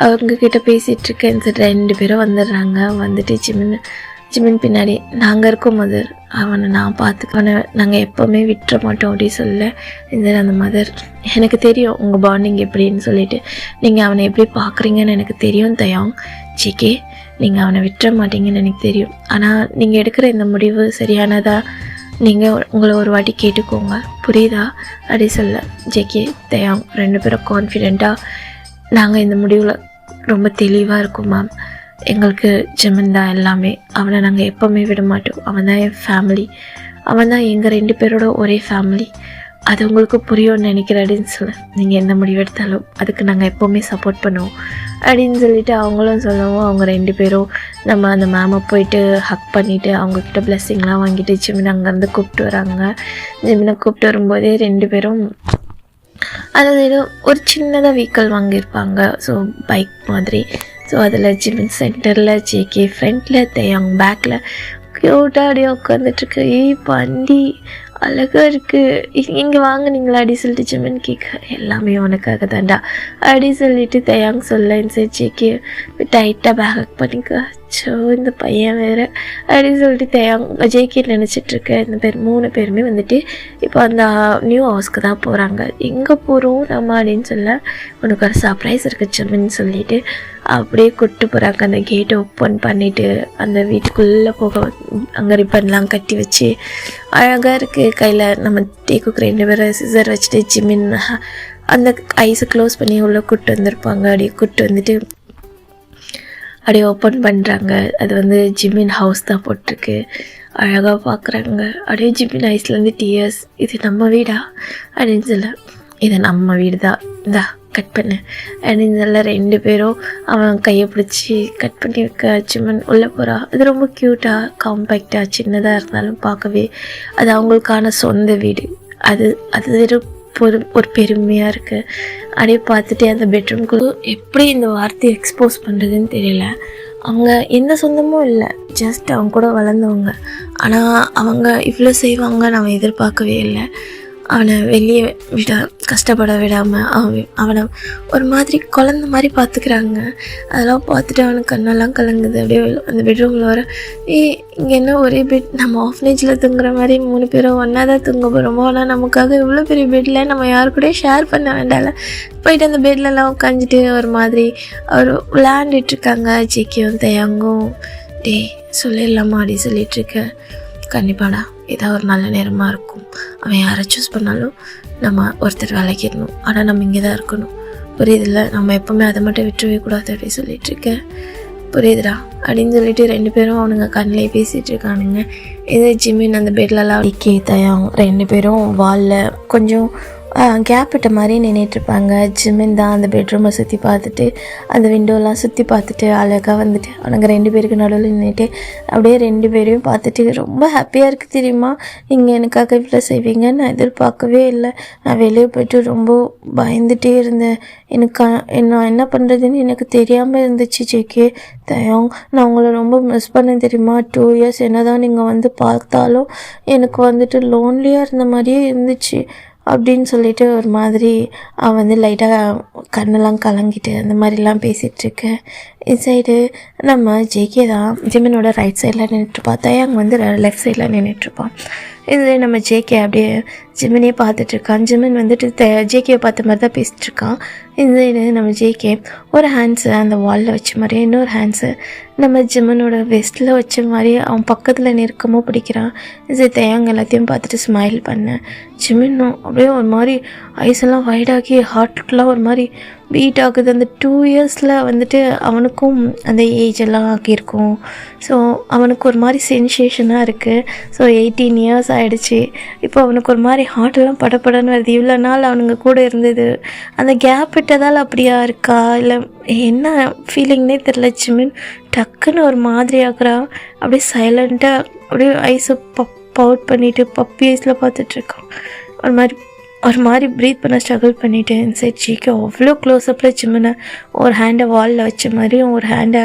அவங்கக்கிட்ட பேசிகிட்ருக்கேன். இந்த 2 பேரும் வந்துடுறாங்க. வந்துட்டு ஜிமன் பின்னாடி நாங்கள் இருக்கோம் மதர், அவனை நான் பார்த்துக்கவனை நாங்கள் எப்போவுமே விட்டுற மாட்டோம் அப்படி சொல்ல. இந்த அந்த மதர், எனக்கு தெரியும் உங்கள் பாண்டிங் எப்படின்னு சொல்லிட்டு, நீங்கள் அவனை எப்படி பார்க்குறீங்கன்னு எனக்கு தெரியும் தயாங். ஜேகே, நீங்கள் அவனை விட்டுற மாட்டீங்கன்னு எனக்கு தெரியும். ஆனால் நீங்கள் எடுக்கிற இந்த முடிவு சரியானதா, நீங்கள் உங்களை ஒரு வாட்டி கேட்டுக்கோங்க, புரியுதா அப்படி சொல்ல. ஜேகே தயாங் 2 பேரும் கான்ஃபிடெண்ட்டாக, நாங்கள் இந்த முடிவில் ரொம்ப தெளிவாக இருக்கோம் மேம், எங்களுக்கு ஜிமன் தான் எல்லாமே, அவனை நாங்கள் எப்போவுமே விட மாட்டோம், அவன் தான் என் ஃபேமிலி, அவன் தான் எங்கள் 2 பேரோட ஒரே ஃபேமிலி, அது உங்களுக்கு புரியும்னு நினைக்கிறேன் அப்படின்னு சொல்ல. நீங்கள் எந்த முடிவு எடுத்தாலும் அதுக்கு நாங்கள் எப்போவுமே சப்போர்ட் பண்ணுவோம் அப்படின்னு சொல்லிட்டு அவங்களும் சொல்லவும், அவங்க 2 பேரும் நம்ம அந்த மேமை போயிட்டு ஹக் பண்ணிவிட்டு அவங்கக்கிட்ட பிளெஸ்ஸிங்லாம் வாங்கிட்டு ஜிமினை அங்கேருந்து கூப்பிட்டு வராங்க. ஜிமினை கூப்பிட்டு வரும்போதே 2 பேரும் அதாவது ஒரு சின்னதாக வெஹிக்கிள் வாங்கியிருப்பாங்க, ஸோ பைக் மாதிரி. ஸோ அதில் ஜிமின் சென்டரில், ஜேகே ஃப்ரண்ட்டில், தயாங் பேக்கில் க்யூட்டாக அப்படியே உட்காந்துட்ருக்கு. வண்டி அழகாக இருக்குது, இங்கே வாங்கினீங்களா அப்படி சொல்லிட்டு ஜிமின் கேட்க, எல்லாமே உனக்காக தாண்டா அப்படி சொல்லிட்டு தயாங் சொல்ல. சரி ஜேகே டைட்டாக பேக் பண்ணிக்க, ஸோ இந்த பையன் வேறு அப்படின்னு சொல்லிட்டு தயாங் ஜேகே நினச்சிட்ருக்க. இந்த 3 பேருமே வந்துட்டு இப்போ அந்த நியூ ஹவுஸ்க்கு தான் போகிறாங்க. எங்கே போகிறோம் நம்ம அப்படின்னு சொல்ல, உனக்கு ஒரு சர்ப்ரைஸ் இருக்குது ஜிமின்னு சொல்லிட்டு அப்படியே கூப்பிட்டு போகிறாங்க. அந்த கேட்டை ஓப்பன் பண்ணிவிட்டு அந்த வீட்டுக்குள்ளே போக அங்கே ரிப்பன்லாம் கட்டி வச்சு அழகாக இருக்குது. கையில் நம்ம டேக்குக்கு 2 பேரும் சிசர் வச்சுட்டு ஜிமின் அந்த ஐஸை க்ளோஸ் பண்ணி உள்ளே கூப்பிட்டு வந்திருப்பாங்க. அப்படியே கூப்பிட்டு வந்துட்டு அப்படியே ஓப்பன் பண்ணுறாங்க. அது வந்து ஜிமின் ஹவுஸ் தான் போட்டிருக்கு. அழகாக பார்க்குறாங்க. அப்படியே ஜிமின் ஐஸ்லேருந்து டியர்ஸ், இது நம்ம வீடா அப்படின்னு சொல்ல. இது நம்ம வீடு தான், இந்தா கட் பண்ணு அப்படின்னு சொல்ல 2 பேரும் அவன் கையை பிடிச்சி கட் பண்ணி வைக்க சிம்மன் உள்ளே போகிறா. அது ரொம்ப க்யூட்டாக காம்பேக்டாக சின்னதாக இருந்தாலும் பார்க்கவே அது அவங்களுக்கான சொந்த வீடு. அது அது ஒரு பெருமையாக இருக்குது. அப்படியே பார்த்துட்டு அந்த பெட்ரூம்குள்ளே எப்படி இந்த வார்த்தையை எக்ஸ்போஸ் பண்ணுறதுன்னு தெரியல. அவங்க எந்த சொந்தமும் இல்லை, ஜஸ்ட் அவங்க கூட வளர்ந்தவங்க. ஆனால் அவங்க இவ்வளோ செய்வாங்க நான் எதிர்பார்க்கவே இல்லை. அவனை வெளியே கஷ்டப்பட விடாமல் அவனை ஒரு மாதிரி குழந்த மாதிரி பார்த்துக்கிறாங்க. அதெல்லாம் பார்த்துட்டு அவனுக்கு கண்ணெல்லாம் கலங்குது. அப்படியே அந்த பெட்ரூமில் வர இங்கே என்ன ஒரே பெட், நம்ம ஆஃப்னேஜில் தூங்குற மாதிரி 3 பேரும் ஒன்றா தான் தூங்க போகிறோமோ, ஆனால் நமக்காக இவ்வளோ பெரிய பெட்டில் நம்ம யாரு கூட ஷேர் பண்ண வேண்டாம்ல. போயிட்டு அந்த பெட்லலாம் உட்காந்துட்டு ஒரு மாதிரி அவர் விளையாண்டுட்ருக்காங்க. ஜேக்கியும் தயங்கும் சொல்லிடலாமா அப்படி சொல்லிகிட்ருக்க. கண்டிப்பாடா ஏதாவது ஒரு நல்ல நேரமாக இருக்கும். அவன் யாரை சூஸ் பண்ணாலும் நம்ம ஒருத்தர் விளக்கிடணும், ஆனால் நம்ம இங்கே தான் இருக்கணும், புரியுதில்ல? நம்ம எப்போவுமே அதை மட்டும் விட்டுருவே கூடாது அப்படி சொல்லிகிட்ருக்கேன், புரியுதுடா அப்படின்னு சொல்லிட்டு 2 பேரும் அவனுங்க கண்ணிலே பேசிகிட்டு இருக்கானுங்க. இதே ஜிம்மின் அந்த பெட்லலாம் தயம் 2 பேரும் வாலில் கொஞ்சம் கேப் விட்ட மாதிரி நின்றுட்டுருப்பாங்க. ஜிம்மின் தான் அந்த பெட்ரூமை சுற்றி பார்த்துட்டு அந்த விண்டோலாம் சுற்றி பார்த்துட்டு அழகாக வந்துட்டு அவனுங்க 2 பேருக்கு நடுவில் நின்றுட்டு அப்படியே 2 பேரையும் பார்த்துட்டு ரொம்ப ஹாப்பியாக இருக்குது தெரியுமா, நீங்கள் எனக்காக இவ்வளோ செய்வீங்க நான் எதிர்பார்க்கவே இல்லை. நான் வெளியே போய்ட்டு ரொம்ப பயந்துகிட்டே இருந்தேன். நான் என்ன பண்ணுறதுன்னு எனக்கு தெரியாமல் இருந்துச்சு. ஜேகே தயம், நான் உங்களை ரொம்ப மிஸ் பண்ண தெரியுமா. 2 இயர்ஸ் என்ன தான் நீங்கள் வந்து பார்த்தாலும் எனக்கு வந்துட்டு லோன்லியாக இருந்த மாதிரியே இருந்துச்சு அப்படின்னு சொல்லிட்டு ஒரு மாதிரி அவன் வந்து லைட்டாக கண்ணெல்லாம் கலங்கிட்டு அந்த மாதிரிலாம் பேசிகிட்ருக்கேன். இந்த சைடு நம்ம ஜேகே தான் ஜிம்மனோட ரைட் சைடில் நின்றுட்டுருப்பான், தயாங் வந்து லெஃப்ட் சைடில் நின்றுட்டுருப்பான். இது நம்ம ஜேகே அப்படியே ஜிம்மனே பார்த்துட்ருக்கான். ஜிம்மன் வந்துட்டு ஜேகேவை பார்த்த மாதிரி தான் பேசிகிட்ருக்கான். இது நம்ம ஜேகே ஒரு ஹேண்ட்ஸு அந்த வாலில் வச்ச மாதிரி, இன்னொரு ஹேண்ட்ஸு நம்ம ஜிம்மனோட வெஸ்ட்டில் வச்ச மாதிரி அவன் பக்கத்தில் நெருக்கமாக பிடிக்கிறான். இது தயாங்க எல்லாத்தையும் பார்த்துட்டு ஸ்மைல் பண்ணேன். ஜிம்மனும் அப்படியே ஒரு மாதிரி ஐஸெல்லாம் வைடாகி ஹார்ட்லாம் ஒரு மாதிரி பீட் ஆகுது. அந்த 2 இயர்ஸில் வந்துட்டு அவனுக்கும் அந்த ஏஜ் எல்லாம் ஆகியிருக்கும். ஸோ அவனுக்கு ஒரு மாதிரி சென்சேஷனாக இருக்குது. ஸோ 18 இயர்ஸ் ஆகிடுச்சு. இப்போ அவனுக்கு ஒரு மாதிரி ஹார்ட்டெல்லாம் படப்படன்னு வருது. இவ்வளோ நாள் அவனுங்க கூட இருந்தது அந்த கேப் விட்டதால் அப்படியா இருக்கா இல்லை என்ன ஃபீலிங்னே தெரில. ஜிமின் டக்குன்னு ஒரு மாதிரி ஆகுறா. அப்படியே சைலண்ட்டாக அப்படியே ஐஸை அவுட் பண்ணிவிட்டு பப்பி ஐஸில் பார்த்துட்ருக்கான். ஒரு மாதிரி ப்ரீத் பண்ண ஸ்ட்ரகிள் பண்ணிவிட்டு இன்சைட் ஜேகே அவ்வளோ க்ளோஸ்அப்பில் ஜிம்மனை ஒரு ஹேண்டை வாலில் வச்ச மாதிரியும் ஒரு ஹேண்டை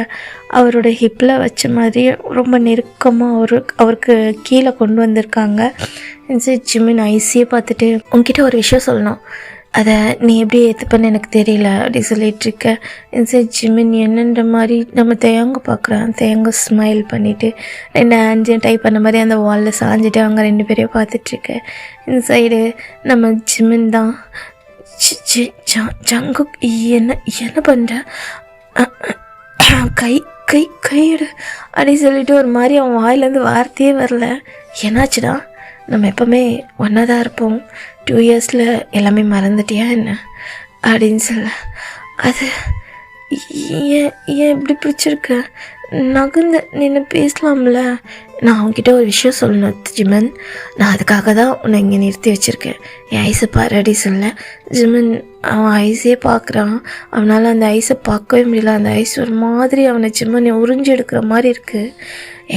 அவரோட ஹிப்பில் வச்ச மாதிரியும் ரொம்ப நெருக்கமாக அவருக்கு கீழே கொண்டு வந்திருக்காங்க. இன்சைட் ஜிம்மின் ஐஸையே பார்த்துட்டு உங்ககிட்ட ஒரு விஷயம் சொல்லணும், அதை நீ எப்படி ஏற்றுப்பன்னு எனக்கு தெரியல அப்படி சொல்லிகிட்ருக்க. இன்சைட் ஜிம்மின் என்னன்ற மாதிரி நம்ம தயங்க பார்க்குறான். தயங்க ஸ்மைல் பண்ணிவிட்டு 2 ஹேண்ட்ஸையும் டைப் பண்ண மாதிரி அந்த வாலில் சாஞ்சிட்டு அவங்க 2 பேரையும் பார்த்துட்ருக்க. இந்த சைடு நம்ம ஜிம்மின் தான் ஜங்குக் என்ன பண்ணுற கையிடு அப்படி சொல்லிட்டு ஒரு மாதிரி அவன் வாயிலேருந்து வார்த்தையே வரல. என்னாச்சுடா, நம்ம எப்போவுமே ஒன்றா தான் இருப்போம், 2 இயர்ஸில் எல்லாமே மறந்துட்டியா என்ன அப்படின்னு சொல்ல. அது ஏன் இப்படி பிடிச்சிருக்க, நகர்ந்து நின்று பேசலாம்ல. நான் அவங்ககிட்ட ஒரு விஷயம் சொல்லணும் ஜிமன், நான் அதுக்காக தான் உன்னை இங்கே நிறுத்தி வச்சுருக்கேன். என் ஐஸை பாரு அப்படி சொல்ல. ஜிமன் அவன் ஐஸே பார்க்குறான். அவனால் அந்த ஐஸை பார்க்கவே முடியல. அந்த ஐஸ் ஒரு மாதிரி அவனை ஜிம்மனை உறிஞ்சி எடுக்கிற மாதிரி இருக்குது.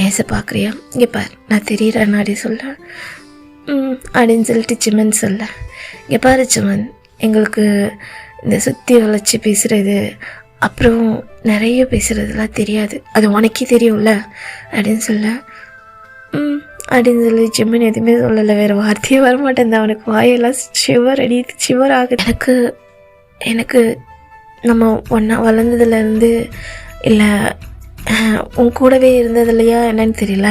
ஐஸை பார்க்குறியா, இங்கே பாரு நான் தெரியிறேன் அப்படி சொல்ல. அப்படின்னு சொல்லிட்டு ஜிம்மன் சொல்ல. இங்கே பாரு ஜிம்மன், எங்களுக்கு இந்த சுற்றி வளைச்சி பேசுகிறது அப்புறம் நிறைய பேசுகிறதுலாம் தெரியாது, அது உனக்கே தெரியும்ல அப்படின்னு சொல்ல. அப்படின்னு சொல்லி ஜிம்மன் எதுவுமே சொல்லலை, வேறு வார்த்தையே வரமாட்டேன். அவனுக்கு வாயெல்லாம் ஷிவர் ஆகுது. எனக்கு நம்ம ஒன்றா வளர்ந்ததுலேருந்து இல்லை உன் கூடவே இருந்தது இல்லையா என்னன்னு தெரியல,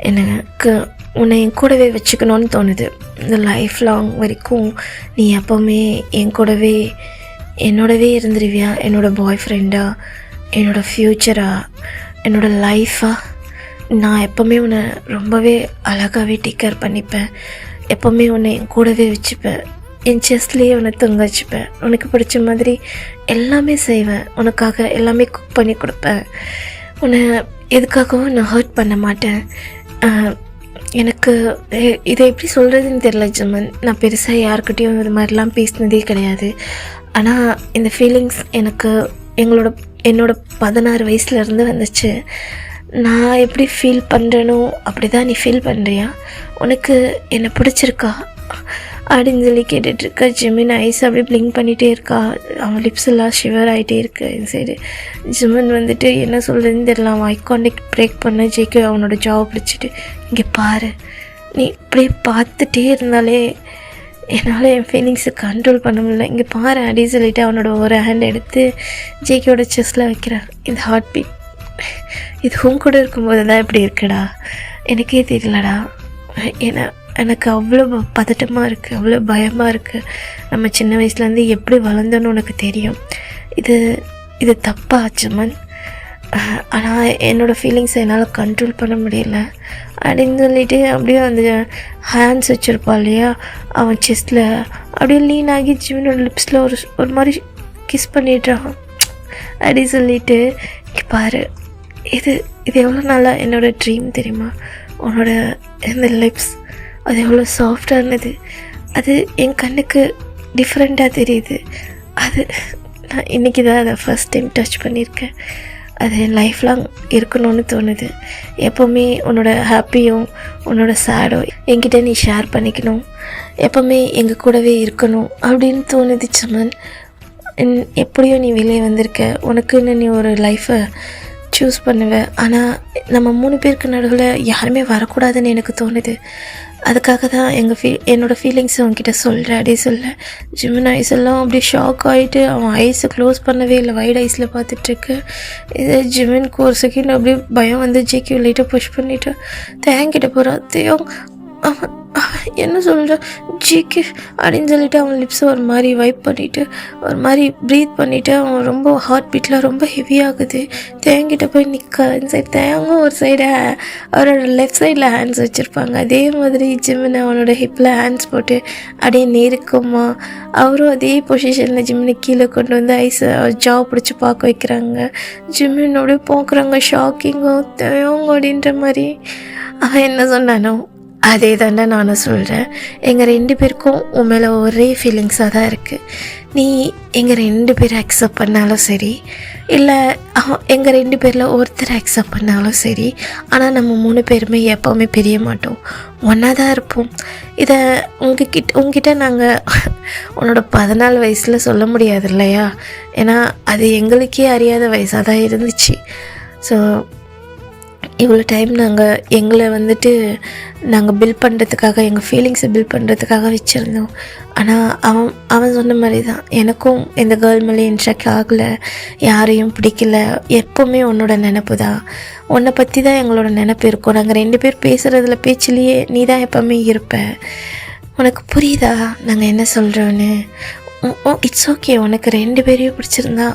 எனக்கு உன்னை என் கூடவே வச்சுக்கணும்னு தோணுது. இந்த லைஃப் லாங் வரைக்கும் நீ எப்போவுமே என் கூடவே என்னோடவே இருந்துருவியா, என்னோடய பாய் ஃப்ரெண்டாக, என்னோடய ஃப்யூச்சராக, என்னோடய லைஃபாக. நான் எப்போவுமே உன்னை ரொம்பவே அழகாகவே டேக் கேர் பண்ணிப்பேன். எப்போவுமே உன்னை என் கூடவே வச்சுப்பேன். என் செஸ்ட்லேயே உன்னை தூங்க வச்சுப்பேன். உனக்கு பிடிச்ச மாதிரி எல்லாமே செய்வேன். உனக்காக எல்லாமே குக் பண்ணி கொடுப்பேன். உன்னை எதுக்காகவும் நான் ஹர்ட் பண்ண மாட்டேன். எனக்கு இதை எப்படி சொல்கிறதுன்னு தெரில ஜமன். நான் பெருசாக யாருக்கிட்டேயும் இது மாதிரிலாம் பேசினதே கிடையாது. ஆனால் இந்த ஃபீலிங்ஸ் எனக்கு என்னோட 16 வயசுலேருந்து வந்துச்சு. நான் எப்படி ஃபீல் பண்ணுறேனோ அப்படி தான் நீ ஃபீல் பண்ணுறியா? உனக்கு என்னை பிடிச்சிருக்கா அப்படின்னு சொல்லி கேட்டுட்ருக்கா. ஜிமின் ஐஸ் அப்படியே பிளிங்க் பண்ணிகிட்டே இருக்கா. அவன் லிப்ஸ் எல்லாம் ஷிவர் ஆகிட்டே இருக்கு. இந்த சைடு ஜிமின் வந்துட்டு என்ன சொல்கிறதுன்னு தெரியல. அவன் ஐ கான்டெக்ட் பிரேக் பண்ண ஜெயிக்க அவனோட ஜாப் பிடிச்சிட்டு, இங்கே பாரு, நீ இப்படியே பார்த்துட்டே இருந்தாலே என்னால் என் ஃபீலிங்ஸை கண்ட்ரோல் பண்ண முடியல, இங்கே பாரு அப்படின்னு சொல்லிவிட்டு அவனோட ஒரு ஹேண்ட் எடுத்து ஜேக்கியோட செஸ்ட்டில் வைக்கிறான். இந்த ஹார்ட் பீட் இதுவும் கூட இருக்கும்போது தான் இப்படி இருக்குடா, எனக்கே தெரியலடா. எனக்கு அவ்வளோ பதட்டமாக இருக்குது, அவ்வளோ பயமாக இருக்குது. நம்ம சின்ன வயசுலேருந்து எப்படி வளர்ந்தோன்னு உனக்கு தெரியும். இது தப்பா ஜமன்? ஆனால் என்னோடய ஃபீலிங்ஸை என்னால் கண்ட்ரோல் பண்ண முடியல அப்படின்னு சொல்லிட்டு அப்படியே அந்த ஹேண்ட்ஸ் வச்சுருப்பா இல்லையா அவன் செஸ்ட்டில் அப்படியே லீன் ஆகி ஜிமினோட லிப்ஸில் ஒரு மாதிரி கிஸ் பண்ணிடுறான். அப்படி சொல்லிட்டு, பாரு, இது எவ்வளோ நாளாக என்னோடய ட்ரீம் தெரியுமா? உன்னோட இந்த லிப்ஸ் அது எவ்வளோ சாஃப்டானது, அது என் கண்ணுக்கு டிஃப்ரெண்ட்டாக தெரியுது. அது நான் இன்றைக்கி தான் அதை ஃபஸ்ட் டைம் டச் பண்ணியிருக்கேன். அது என் லைஃப் லாங் இருக்கணும்னு தோணுது. எப்போவுமே உன்னோட ஹாப்பியும் உன்னோட சேடும் என்கிட்ட நீ ஷேர் பண்ணிக்கணும், எப்போவுமே எங்கள் கூடவே இருக்கணும் அப்படின்னு தோணுது ஜமன். எப்படியோ நீ வெளியே வந்திருக்க, உனக்குன்னு நீ ஒரு லைஃப்பை சூஸ் பண்ணுவேன். ஆனால் நம்ம 3 பேருக்கு நடுவில் யாருமே வரக்கூடாதுன்னு எனக்கு தோணுது. அதுக்காக தான் என்னோடய ஃபீலிங்ஸை அவன்கிட்ட சொல்கிறேன். அப்படியே சொல்ல ஜிமின் ஐஸ் எல்லாம் அப்படியே ஷாக் ஆகிட்டு அவன் ஐஸை க்ளோஸ் பண்ணவே இல்லை, வைட் ஐஸில் பார்த்துட்ருக்கு. இது ஜிமின்க்கு ஒரு செகண்ட் அப்படியே பயம் வந்து ஜேக்கி லைட்டாக புஷ் பண்ணிவிட்டு தேங்கிட்ட போகிறான். அவன் என்ன சொல்கிற ஜிக்கு அப்படின்னு சொல்லிவிட்டு அவன் லிப்ஸை ஒரு மாதிரி வைப் பண்ணிவிட்டு ஒரு மாதிரி ப்ரீத் பண்ணிவிட்டு அவன் ரொம்ப ஹார்ட் பீட்டில் ரொம்ப ஹெவியாகுது. தேங்கிட்ட போய் நிற்க. இந்த சைடு தேங்கும் ஒரு சைடு அவரோட லெஃப்ட் சைடில் ஹேண்ட்ஸ் வச்சுருப்பாங்க. அதே மாதிரி ஜிமின் அவனோட ஹிப்பில் ஹேண்ட்ஸ் போட்டு அப்படியே நெருக்கமா அவரும் அதே பொசிஷனில் ஜிமினை கீழே கொண்டு வந்து ஐஸை ஜாவ் பிடிச்சி பார்க்க வைக்கிறாங்க. ஜிமினோடய பார்க்குறாங்க, ஷாக்கிங்காக தேங்க அப்படின்ற மாதிரி. அவன் என்ன சொன்னானோ அதே தானே நானும் சொல்கிறேன். எங்கள் 2 பேருக்கும் உன் மேலே ஒரே ஃபீலிங்ஸாக தான் இருக்குது. நீ எங்கள் 2 பேரை அக்செப்ட் பண்ணாலும் சரி, இல்லை எங்கள் 2 பேரில் ஒருத்தரை அக்செப்ட் பண்ணாலும் சரி, ஆனால் நம்ம 3 பேருமே எப்போவுமே பிரிய மாட்டோம், ஒன்றா தான் இருப்போம். இதை உங்ககிட்ட நாங்கள் உன்னோட 14 வயசில் சொல்ல முடியாது இல்லையா? ஏன்னா அது எங்களுக்கே அறியாத வயசாக தான் இருந்துச்சு. ஸோ இவ்வளோ டைம் எங்களை வந்துட்டு நாங்கள் பில்ட் பண்ணுறதுக்காக, எங்கள் ஃபீலிங்ஸை பில்ட் பண்ணுறதுக்காக வச்சுருந்தோம். ஆனால் அவன் சொன்ன மாதிரி தான், எனக்கும் இந்த கேர்ள் மேலே இன்ட்ராக்ட் ஆகலை, யாரையும் பிடிக்கல, எப்போவுமே உன்னோட நினப்பு தான், உன்னை பற்றி தான் எங்களோட நினப்பு இருக்கும். நாங்கள் 2 பேர் பேசுகிறதுல பேச்சிலேயே நீ தான் எப்போவுமே இருப்ப. உனக்கு புரியுதா நாங்கள் என்ன சொல்கிறோன்னு? இட்ஸ் ஓகே, உனக்கு 2 பேரையும் பிடிச்சிருந்தா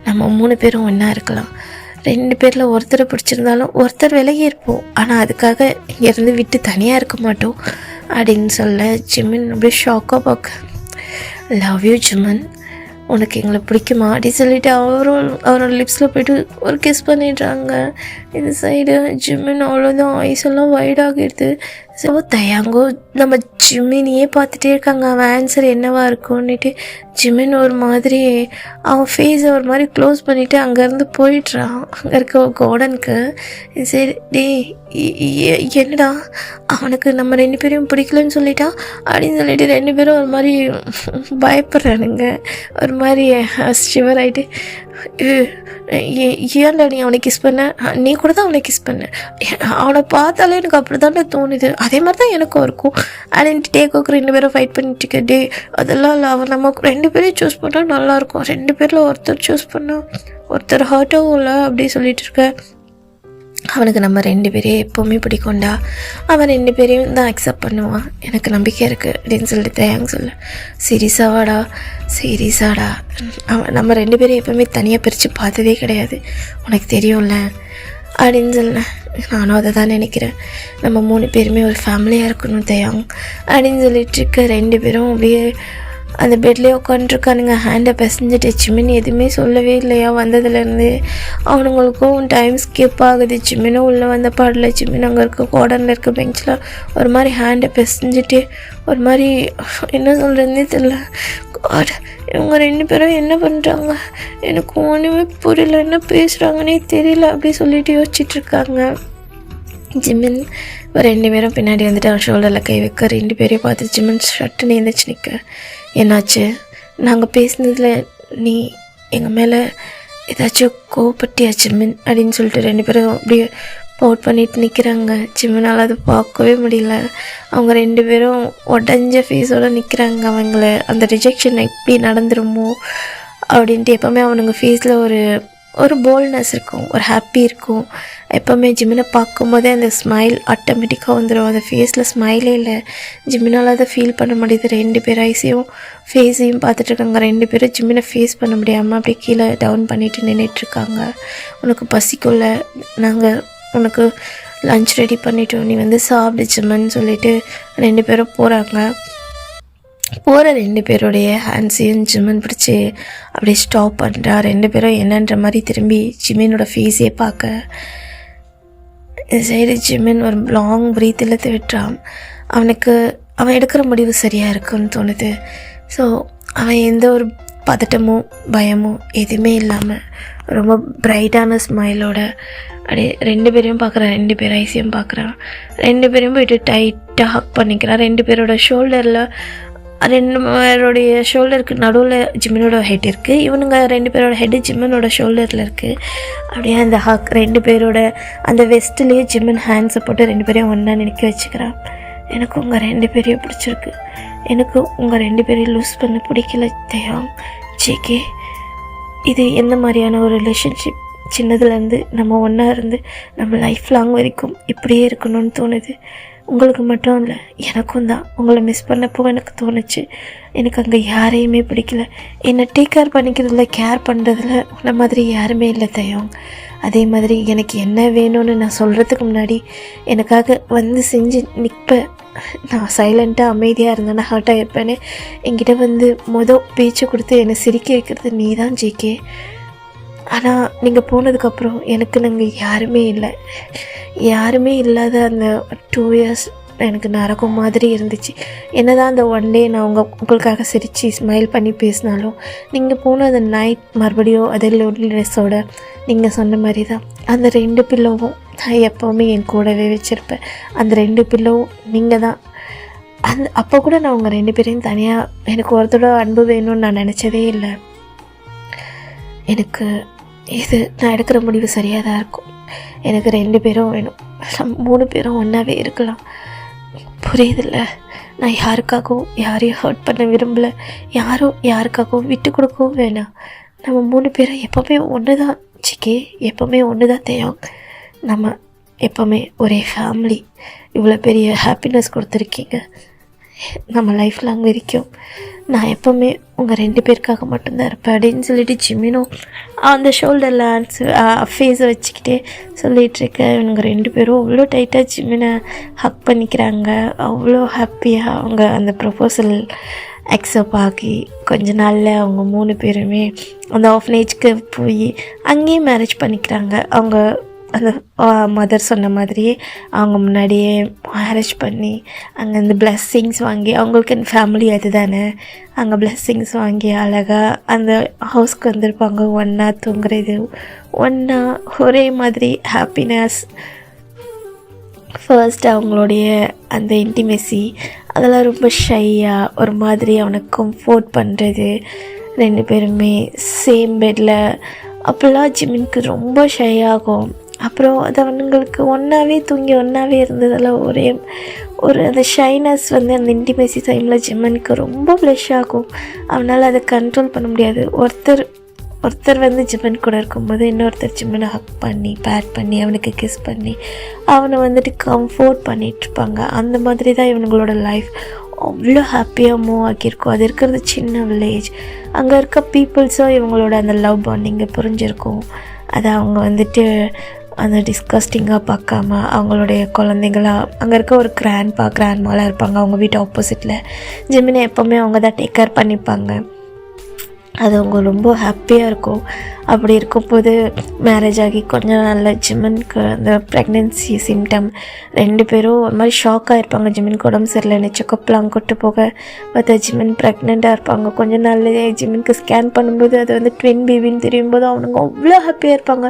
நம்ம 3 பேரும் ஒன்றா இருக்கலாம். 2 பேரில் ஒருத்தரை பிடிச்சிருந்தாலும் ஒருத்தர் விலகி இருப்போம், ஆனால் அதுக்காக இங்கேருந்து விட்டு தனியாக இருக்க மாட்டோம் அப்படின்னு சொல்ல ஜிமின் அப்படியே ஷாக்காக பார்க்க, லவ் யூ ஜிமின், உனக்கு எங்களை பிடிக்குமா அப்படின்னு சொல்லிட்டு அவரோட லிப்ஸில் போய்ட்டு ஒரு கிஸ் பண்ணிடுறாங்க. இந்த சைடு ஜிமின் அவ்வளோதான் ஐஸ் எல்லாம் வைடாகிடுது. ஸோ தயாங்கோ நம்ம ஜிமினியே பார்த்துட்டே இருக்காங்க அவன் ஆன்சர் என்னவா இருக்கும்னுட்டு. ஜிமின் ஒரு மாதிரி அவன் ஃபேஸை ஒரு மாதிரி க்ளோஸ் பண்ணிவிட்டு அங்கேருந்து போயிடுறான் அங்கே இருக்க கார்டனுக்கு. சரி டே என்னடா அவனுக்கு நம்ம 2 பேரையும் பிடிக்கலன்னு சொல்லிட்டான் அப்படின்னு சொல்லிட்டு 2 பேரும் ஒரு மாதிரி பயப்படுறானுங்க. ஒரு மாதிரி ஷிவர் ஆகிட்டு, ஏன்டா நீ அவனை கிஸ் பண்ண? நீ கூட தான் அவனை கிஸ் பண்ண, அவனை பார்த்தாலே எனக்கு அப்படி தானே தோணுது, அதே மாதிரி தான் எனக்கும் இருக்கும் அப்படின்ட்டு டேக்கோக்கு 2 பேரும் ஃபைட் பண்ணிட்டு டே அதெல்லாம் இல்லை, அவன் நம்ம 2 பேரையும் சூஸ் பண்ணால் நல்லாயிருக்கும், 2 பேரில் ஒருத்தர் சூஸ் பண்ணால் ஒருத்தர் ஹர்ட்டாகவும் இல்லை அப்படி சொல்லிட்டு இருக்க. அவனுக்கு நம்ம 2 பேரையும் எப்போவுமே பிடிக்கும்டா, அவன் 2 பேரையும் தான் அக்செப்ட் பண்ணுவான், எனக்கு நம்பிக்கை இருக்குது அப்படின்னு சொல்லிட்டு தேங்க சொல்ல. சீரியஸாவாடா? சீரியஸாடா, அவன் நம்ம 2 பேரையும் எப்போவுமே தனியாக பிரித்து பார்த்ததே கிடையாது, உனக்கு தெரியும்ல அப்படின்னு சொல்ல. நானும் அதை தான் நினைக்கிறேன், நம்ம 3 பேருமே ஒரு ஃபேமிலியாக இருக்கணும் தேயாங் அப்படின்னு சொல்லிட்டு இருக்க. 2 பேரும் அப்படியே அந்த பெட்லேயே உட்காந்துருக்கானுங்க. ஹேண்டை பிசைஞ்சிட்டு ஜிமின் எதுவுமே சொல்லவே இல்லையா வந்ததுலேருந்து. அவனுங்களுக்கும் டைம் ஸ்கிப் ஆகுது. ஜிமினும் உள்ளே வந்த பாடல. ஜிமின் அங்கே இருக்க கோடனில் இருக்க பெஞ்சில் ஒரு மாதிரி ஹேண்டை பிசைஞ்சிட்டு ஒரு மாதிரி என்ன சொல்கிறதுனே தெரியல. காட், இவங்க 2 பேரும் என்ன பண்ணுறாங்க, எனக்கு ஒன்றுமே புரியல, என்ன பேசுகிறாங்கன்னே தெரியல அப்படி சொல்லிட்டு யோசிச்சுட்ருக்காங்க. ஜிமின் இப்போ 2 பேரும் பின்னாடி வந்துட்டு அவன் ஷோல்டரில் கை வைக்க 2 பேரையும் பார்த்து ஜிமின் ஷர்ட்டுன்னு எழுந்திரிச்சு நிற்க. என்னாச்சு, நாங்கள் பேசுனதில் நீ எங்கள் மேலே ஏதாச்சும் கோவப்பட்டியா ஜிமின் அப்படின்னு சொல்லிட்டு 2 பேரும் அப்படியே பவுட் பண்ணிட்டு நிற்கிறாங்க. ஜிமினால் அதை பார்க்கவே முடியல. அவங்க 2 பேரும் உடஞ்ச ஃபேஸோடு நிற்கிறாங்க. அவங்கள அந்த ரிஜெக்ஷன் எப்படி நடந்துருமோ அப்படின்ட்டு எப்போவுமே அவனுங்க ஃபேஸில் ஒரு போல்ட்னஸ் இருக்கும், ஒரு ஹாப்பி இருக்கும். எப்போவுமே ஜிமினை பார்க்கும்போதே அந்த ஸ்மைல் ஆட்டோமேட்டிக்காக வந்துடும். அந்த ஃபேஸில் ஸ்மைலே இல்லை. ஜிமினால் அதை ஃபீல் பண்ண முடியுது. 2 பேர் ஐஸையும் ஃபேஸையும் பார்த்துட்ருக்காங்க. 2 பேரும் ஜிமினை ஃபேஸ் பண்ண முடியாமல் அப்படியே கீழே டவுன் பண்ணிவிட்டு நின்றுட்டுருக்காங்க. உனக்கு பசிக்குள்ள, நாங்கள் உனக்கு லன்ச் ரெடி பண்ணிட்டோம், நீ வந்து சாப்பிடு ஜிமின்னு சொல்லிட்டு 2 பேரும் போகிறாங்க. போகிற 2 பேருடைய ஹேண்ட்ஸையும் ஜிமின் பிடிச்சி அப்படியே ஸ்டாப் பண்ணுறா. 2 பேரும் என்னன்ற மாதிரி திரும்பி ஜிமினோட ஃபேஸே பார்க்க. இந்த சைடு ஜிமின் ஒரு லாங் ப்ரீத் இழுத்து விட்டுறான். அவன் எடுக்கிற முடிவு சரியாக இருக்குன்னு தோணுது. ஸோ அவன் எந்த ஒரு பதட்டமோ பயமோ எதுவுமே இல்லாமல் ரொம்ப பிரைட்டான ஸ்மைலோட அப்படியே 2 பேரையும் பார்க்குறான். 2 பேர் ஐஸையும் பார்க்குறான். 2 பேரையும் போயிட்டு டைட்டாக ஹக் பண்ணிக்கிறான். 2 பேரோட ஷோல்டரில் 2 பேருடைய ஷோல்டருக்கு நடுவில் ஜிமினோட ஹெட் இருக்குது. இவனுங்க 2 பேரோட ஹெட்டு ஜிமினோட ஷோல்டரில் இருக்குது. அப்படியே அந்த ஹக் 2 பேரோட அந்த வெஸ்ட்லேயே ஜிமின் ஹேண்ட்ஸை போட்டு 2 பேரையும் ஒன்றா நிற்க வச்சுக்கிறான். எனக்கு உங்கள் 2 பேரையும் பிடிச்சிருக்கு, எனக்கு உங்கள் 2 பேரையும் லூஸ் பண்ண பிடிக்கல தேவம். ஜேகே, இது எந்த மாதிரியான ஒரு ரிலேஷன்ஷிப்? சின்னதுலேருந்து நம்ம ஒன்றா இருந்து நம்ம லைஃப் லாங் வரைக்கும் இப்படியே இருக்கணும்னு தோணுது. உங்களுக்கு மட்டும் இல்லை, எனக்கும் தான். உங்களை மிஸ் பண்ணப்போ எனக்கு தோணுச்சு, எனக்கு அங்கே யாரையுமே பிடிக்கல. என்னை டேக் கேர் பண்ணிக்கிறதுல, கேர் பண்ணுறதுல உன்ன மாதிரி யாருமே இல்லை தயம். அதே மாதிரி எனக்கு என்ன வேணும்னு நான் சொல்கிறதுக்கு முன்னாடி எனக்காக வந்து செஞ்சு நிற்பேன். நான் சைலண்ட்டாக அமைதியாக இருந்தேன்னா ஹர்ட் ஆகிருப்பேன்னு என்கிட்ட வந்து பேச்சு கொடுத்து என்னை சிரிக்க வைக்கிறது நீ தான் ஜேகே. ஆனால் நீங்கள் போனதுக்கப்புறம் எனக்கு நாங்கள் யாருமே இல்லாத அந்த 2 இயர்ஸ் எனக்கு நரகம் மாதிரி இருந்துச்சு. என்ன தான் அந்த 1 டே நான் உங்களுக்காக சிரித்து ஸ்மைல் பண்ணி பேசினாலும் நீங்கள் போன அந்த நைட் மறுபடியும் அதே லோன்லினஸோட நீங்கள் சொன்ன மாதிரி தான் அந்த 2 பில்லோவும் நான் எப்போவுமே என் கூடவே வச்சுருப்பேன். அந்த 2 பில்லோவும் நீங்கள் தான். அப்போ கூட நான் உங்கள் 2 பேரையும் தனியாக எனக்கு ஒருத்தரோட அன்பு வேணும்னு நான் நினச்சதே இல்லை. எனக்கு இது நான் எடுக்கிற முடிவு சரியாக தான் இருக்கும். எனக்கு 2 பேரும் வேணும், 3 பேரும் ஒன்றாவே இருக்கலாம். புரியுதில்ல, நான் யாருக்காகவும் யாரையும் ஹர்ட் பண்ண விரும்பலை. யாரும் யாருக்காகவும் விட்டு கொடுக்கவும் வேணாம். நம்ம 3 பேரும் எப்போவுமே ஒன்று தான் ஜிகே, எப்போவுமே ஒன்று தான் தேவை. நம்ம எப்போவுமே ஒரே ஃபேமிலி. இவ்வளோ பெரிய ஹாப்பினஸ் கொடுத்துருக்கீங்க நம்ம லைஃப் லாங் வரைக்கும். நான் எப்போவுமே உங்கள் 2 பேருக்காக மட்டும்தான் இருப்பேன் அப்படின்னு சொல்லிட்டு ஜிமினும் அந்த ஷோல்டரில் ஃபேஸை வச்சுக்கிட்டே சொல்லிகிட்ருக்கேன். இவங்க 2 பேரும் அவ்வளோ டைட்டாக ஜிமினை ஹக் பண்ணிக்கிறாங்க. அவ்வளோ ஹாப்பியாக அவங்க அந்த ப்ரொபோசல் அக்செப்ட் ஆகி கொஞ்ச நாளில் அவங்க 3 பேருமே அந்த ஆஃப்னேஜ்க்கு போய் அங்கேயே மேரேஜ் பண்ணிக்கிறாங்க. அவங்க அந்த மதர் சொன்ன மாதிரியே அவங்க முன்னாடியே மேரேஜ் பண்ணி அங்கே இந்த பிளெஸ்ஸிங்ஸ் வாங்கி, அவங்களுக்கு ஃபேமிலி அது தானே, அங்கே பிளெஸ்ஸிங்ஸ் வாங்கி அழகாக அந்த ஹவுஸ்க்கு வந்திருப்பாங்க. ஒன்றா தூங்குறது, ஒன்றா ஒரே மாதிரி ஹாப்பினஸ். ஃபர்ஸ்ட் அவங்களுடைய அந்த இன்டிமெசி அதெல்லாம் ரொம்ப ஷையாக ஒரு மாதிரி அவனுக்கு கம்ஃபோர்ட் பண்ணுறது. 2 பேருமே சேம் பெட்டில் அப்போல்லாம் ஜிமினுக்கு ரொம்ப ஷை ஆகும். அப்புறம் அது அவனுங்களுக்கு ஒன்றாவே தூங்கி ஒன்றாவே இருந்ததில் ஒரு அந்த ஷைனஸ் வந்து அந்த இன்டிமேசி டைமில் ஜிமினுக்கு ரொம்ப ப்ளஷ் ஆகும். அவனால் அதை கண்ட்ரோல் பண்ண முடியாது. ஒருத்தர் வந்து ஜிமின் கூட இருக்கும்போது இன்னொருத்தர் ஜிமினை ஹக் பண்ணி பேட் பண்ணி அவனுக்கு கிஸ் பண்ணி அவனை வந்துட்டு கம்ஃபோர்ட் பண்ணிகிட்ருப்பாங்க. அந்த மாதிரி தான் இவனுங்களோட லைஃப் அவ்வளோ ஹாப்பியாக மூவ் ஆகியிருக்கும். அது இருக்கிறது சின்ன வில்லேஜ். அங்கே இருக்க பீப்புள்ஸும் இவங்களோட அந்த லவ் பாண்டிங்கை புரிஞ்சிருக்கும். அதை அவங்க வந்துட்டு அந்த டிஸ்கஸ்டிங்காக பார்க்காம அவங்களுடைய குழந்தைங்களா அங்கே இருக்க ஒரு கிராண்ட்மாலாம் இருப்பாங்க அவங்க வீட்டு ஆப்போசிட்டில். ஜிமினை எப்போவுமே அவங்க தான் டேக் கேர் பண்ணிப்பாங்க. அது அவங்க ரொம்ப ஹாப்பியாக இருக்கும். அப்படி இருக்கும்போது மேரேஜ் ஆகி கொஞ்சம் நாளில் ஜிமனுக்கு அந்த ப்ரெக்னென்சி சிம்டம் 2 பேரும் ஒரு மாதிரி ஷாக்காக இருப்பாங்க. ஜிமனுக்கு உடம்பு சரியில்லைன்னு செக்கப்லாம் கூட்டு போக பார்த்தா ஜிமன் ப்ரெக்னெண்ட்டாக இருப்பாங்க. கொஞ்ச நாள்லேயே ஜிமனுக்கு ஸ்கேன் பண்ணும்போது அது வந்து ட்வின் பேபின்னு தெரியும்போது அவனுங்க அவ்வளோ ஹாப்பியாக இருப்பாங்க.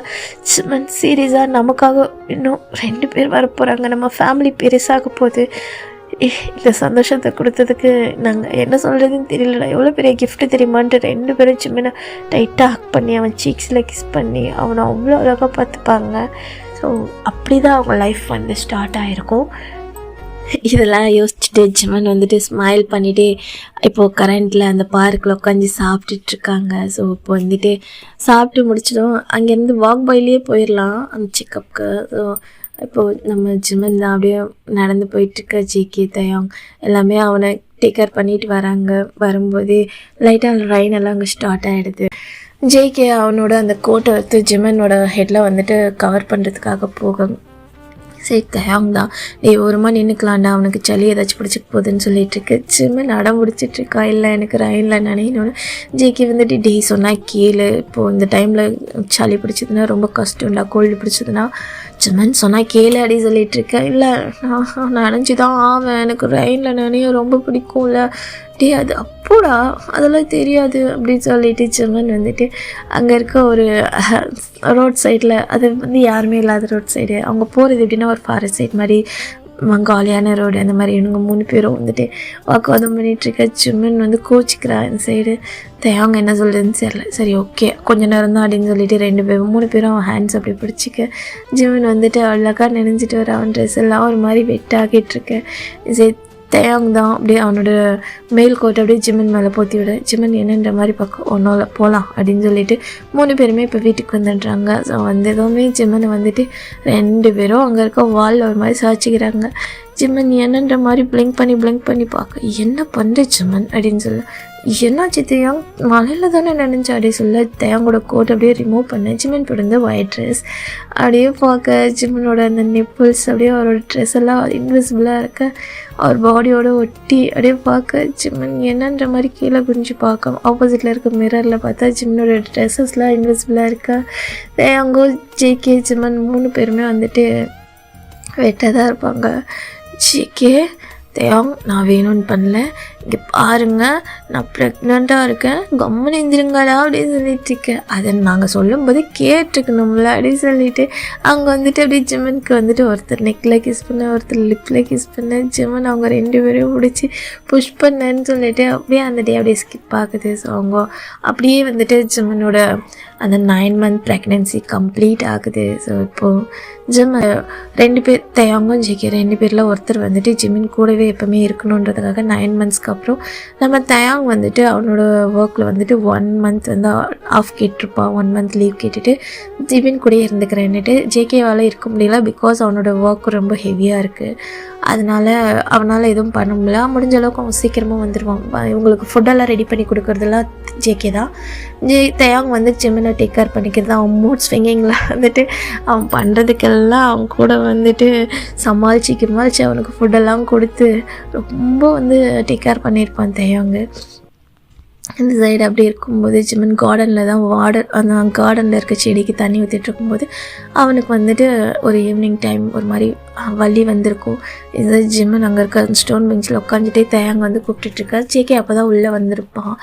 ஜிமன் சீரியஸாக நமக்காக இன்னும் 2 பேர் வரப்போகிறாங்க, நம்ம ஃபேமிலி பெருசாக போகுது, இந்த சந்தோஷத்தை கொடுத்ததுக்கு நாங்கள் என்ன சொல்கிறதுன்னு தெரியலடா, எவ்வளோ பெரிய கிஃப்ட்டு தெரியுமான்ட்டு 2 பேரும் சின்ன டைட்டாக ஹக் பண்ணி அவன் சீக்ஸில் கிஸ் பண்ணி அவனை அவ்வளோ அழகாக பார்த்துப்பாங்க. ஸோ அப்படி தான் அவங்க லைஃப் வந்து ஸ்டார்ட் ஆகிருக்கும். இதெல்லாம் யோசிச்சுட்டு ஜிமன் வந்துட்டு ஸ்மைல் பண்ணிவிட்டு இப்போது கரண்ட்டில் அந்த பார்க்கில் உட்காந்து சாப்பிட்டுட்ருக்காங்க. ஸோ இப்போ வந்துட்டு சாப்பிட்டு முடிச்சிடும் அங்கேருந்து வாக் பைலேயே போயிடலாம் அந்த செக்கப்புக்கு. ஸோ இப்போது நம்ம ஜிமன் தான் அப்படியே நடந்து போயிட்டுருக்க ஜேகே தயாங் எல்லாமே அவனை டேக் கேர் பண்ணிட்டு வராங்க. வரும்போதே லைட்டாக ரெயின் எல்லாம் அங்கே ஸ்டார்ட் ஆகிடுது. ஜேகே அவனோட அந்த கோட்டை எடுத்து ஜிமனோட ஹெட்டில் வந்துட்டு கவர் பண்ணுறதுக்காக போகும். சரி தயாங் தான் நீ ஓரமாக நின்றுக்கலாண்டா, அவனுக்கு சளி ஏதாச்சும் பிடிச்சிட்டு போகுதுன்னு சொல்லிட்டுருக்கு. ஜிமன் அடம் முடிச்சிட்ருக்கா, இல்லை எனக்கு ரயினில் நினைனோன்னு. ஜேகே வந்துட்டு டே சொன்னால் கேளு, இப்போது இந்த டைமில் சளி பிடிச்சதுன்னா ரொம்ப கஷ்டம்டா, கோல்டு பிடிச்சதுன்னா ஜிமன் சொன்னால் கேளு அப்படி சொல்லிகிட்ருக்கேன். இல்லை நான் நினச்சி தான் ஆவேன், எனக்கு ரெயினில் நினைய ரொம்ப பிடிக்கும்ல. டே அது அப்போடா அதெல்லாம் தெரியாது அப்படின்னு சொல்லிட்டு ஜிமன் வந்துட்டு அங்கே இருக்க ஒரு ரோட் சைடில், அது வந்து யாருமே இல்லாத ரோட் சைடு, அவங்க போகிறது எப்படின்னா ஒரு ஃபாரஸ்ட் சைட் மாதிரி காலியான ரோடு, அந்த மாதிரி இவங்க 3 பேரும் வந்துட்டு வாக்குவாதம் பண்ணிகிட்ருக்க. ஜிமன் வந்து கோச்சிக்கிறா இந்த சைடு. அவங்க என்ன சொல்கிறதுன்னு தெரியல. சரி ஓகே கொஞ்ச நேரம் தான் அப்படின்னு சொல்லிட்டு 3 பேரும் அவன் ஹேண்ட்ஸ் அப்படி பிடிச்சிக்க. ஜிமன் வந்துட்டு அவ்வளோக்கா நினைஞ்சிட்டு வர அவன் ட்ரெஸ் எல்லாம் ஒரு மாதிரி வெட்டாகிட்டுருக்கேன். சரி தயாங் தான் அப்படியே அவனோட மெயில் கோட்டை அப்படியே ஜிமன் மேலே போற்றி விட. ஜிமன் என்னன்ற மாதிரி பார்க்க ஒன்றும் இல்லை போகலாம் அப்படின்னு சொல்லிட்டு 3 பேருமே இப்போ வீட்டுக்கு வந்துடுறாங்க. ஸோ வந்ததுமே ஜிமனை வந்துட்டு 2 பேரும் அங்கே இருக்க வாலில் ஒரு மாதிரி சாய்ச்சிக்கிறாங்க. ஜிமன் என்னன்ற மாதிரி பிளிங்க் பண்ணி பார்க்க என்ன பண்ணுற ஜிமன் அப்படின்னு சொல்ல. என்னாச்சு தயாங் மலையில் தானே நினைஞ்சா அப்படியே சொல்ல. தயாங்கோட கோட் அப்படியே ரிமூவ் பண்ண ஜிமன் போட்டிருந்த ஒயிட் ட்ரெஸ் அப்படியே பார்க்க ஜிமனோட அந்த நிப்பிள்ஸ் அப்படியே அவரோட ட்ரெஸ் எல்லாம் இன்விசிபிளாக இருக்க, அவர் பாடியோட ஒட்டி அப்படியே பார்க்க ஜிமன் என்னன்ற மாதிரி கீழே குனிஞ்சு பார்க்க ஆப்போசிட்டில் இருக்க மிரரில் பார்த்தா ஜிமனோட ட்ரெஸ்ஸஸ்லாம் இன்விசிபிளாக இருக்கா. தயாங்கோ ஜேகே ஜிமன் 3 பேருமே வந்துட்டு வெட்டாக தான் இருப்பாங்க. ஜேகே தயாங் நான் வேணும்னு பண்ணல, இங்கே பாருங்கள் நான் ப்ரெக்னெண்ட்டாக இருக்கேன், கம்மன் எந்திருங்களா அப்படின்னு சொல்லிட்டுருக்கேன். அதை நாங்கள் சொல்லும்போது கேட்டுக்கணும்ல அப்படின்னு சொல்லிட்டு அவங்க வந்துட்டு அப்படியே ஜிமனுக்கு வந்துட்டு ஒருத்தர் நெக்கில் கிஸ் பண்ண, ஒருத்தர் லிப்பில் கிஸ் பண்ண. ஜிமன் அவங்க 2 பேரையும் பிடிச்சி புஷ் பண்ணேன்னு சொல்லிட்டு அப்படியே அந்த டே அப்படியே ஸ்கிப் ஆகுது. ஸோ அவங்க அப்படியே வந்துட்டு ஜிமனோட அந்த 9 மந்த் ப்ரெக்னென்சி கம்ப்ளீட் ஆகுது. ஸோ இப்போது ஜிம் 2 பேர் தயாங்கும் ஜேகே 2 பேரில் ஒருத்தர் வந்துட்டு ஜிமின் கூடவே எப்போவுமே இருக்கணுன்றதுக்காக 9 மந்த்ஸ்க்கு அப்புறம் நம்ம தயாங் வந்துட்டு அவனோட ஒர்க்கில் வந்துட்டு 1 மந்த் வந்து ஆஃப் கேட்டிருப்பான். 1 மந்த் லீவ் கேட்டுட்டு ஜிமின் கூட இருந்துக்கிறேன்னுட்டு. ஜேகேவால் இருக்க முடியல, பிகாஸ் அவனோட ஒர்க் ரொம்ப ஹெவியாக இருக்குது. அதனால் அவனால் எதுவும் பண்ண முடியல. முடிஞ்ச அளவுக்கு அவன் சீக்கிரமாக வந்துடுவான். இவங்களுக்கு ஃபுட்டெல்லாம் ரெடி பண்ணி கொடுக்குறதெல்லாம் ஜேகே தான். தயாங் வந்து ஜிமினை டேக் கேர் பண்ணிக்கிறது. அவன் மூட் ஸ்விங்கிங்கில் வந்துட்டு அவன் பண்ணுறதுக்கெல்லாம் அவன் கூட வந்துட்டு சமாளித்து அவனுக்கு ஃபுட்டெல்லாம் கொடுத்து ரொம்ப வந்து டேக் கேர் பண்ணியிருப்பான் தயாங்கு. இந்த சைடு அப்படி இருக்கும்போது ஜிமன் கார்டனில் தான் அந்த கார்டனில் இருக்க செடிக்கு தண்ணி ஊற்றிட்டு இருக்கும்போது அவனுக்கு வந்துட்டு ஒரு ஈவினிங் டைம் ஒரு மாதிரி வலி வந்திருக்கும். இது ஜிமன் அங்கே இருக்க ஸ்டோன் பெஞ்சில் உட்காந்துட்டே தயாங்க வந்து கூப்பிட்டுட்ருக்கா. ஜேகே அப்போ தான் உள்ளே வந்திருப்பான்.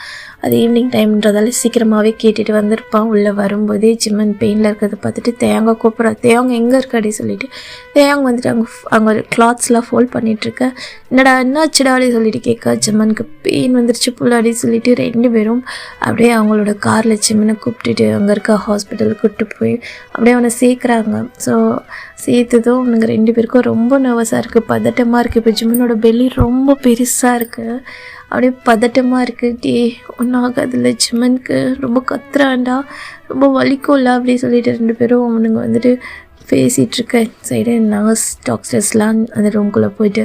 அது ஈவினிங் டைம்ன்றதால சீக்கிரமாகவே கேட்டுட்டு வந்திருப்பான். உள்ளே வரும்போதே ஜிமன் பெயினில் இருக்கிறத பார்த்துட்டு தேங்க கூப்பிட்றா. தேங்க எங்கே இருக்க அப்படி சொல்லிட்டு தேங்க வந்துட்டு அங்கே கிளாத்ஸ்லாம் ஃபோல்ட் பண்ணிகிட்ருக்க. என்னடா என்னாச்சுடா அப்படி சொல்லிட்டு கேட்க. ஜிமனுக்கு பெயின் வந்துருச்சு புள்ள அப்படின்னு சொல்லிட்டு 2 பேரும் அப்படியே அவங்களோட காரில் ஜிமனை கூப்பிட்டுட்டு அங்கே இருக்க ஹாஸ்பிட்டலுக்கு கூப்பிட்டு போய் அப்படியே அவனை சேர்க்குறாங்க. ஸோ சேர்த்ததும் அவனுங்க 2 பேருக்கும் ரொம்ப நர்வஸாக இருக்குது, பதட்டமாக இருக்குது. இப்போ ஜிமனோட பெல்லி ரொம்ப பெருசாக இருக்குது, அப்படியே பதட்டமாக இருக்குது. டே ஒன்றும் ஆகாதில்ல, ஜிமனுக்கு ரொம்ப கத்துறான்டா, ரொம்ப வலிக்கும்ல அப்படி சொல்லிட்டு 2 பேரும் அவனுங்க வந்துட்டு பேசிகிட்ருக்க சைடு நர்ஸ் டாக்டர்ஸ்லாம் அந்த ரூம்குள்ளே போயிட்டு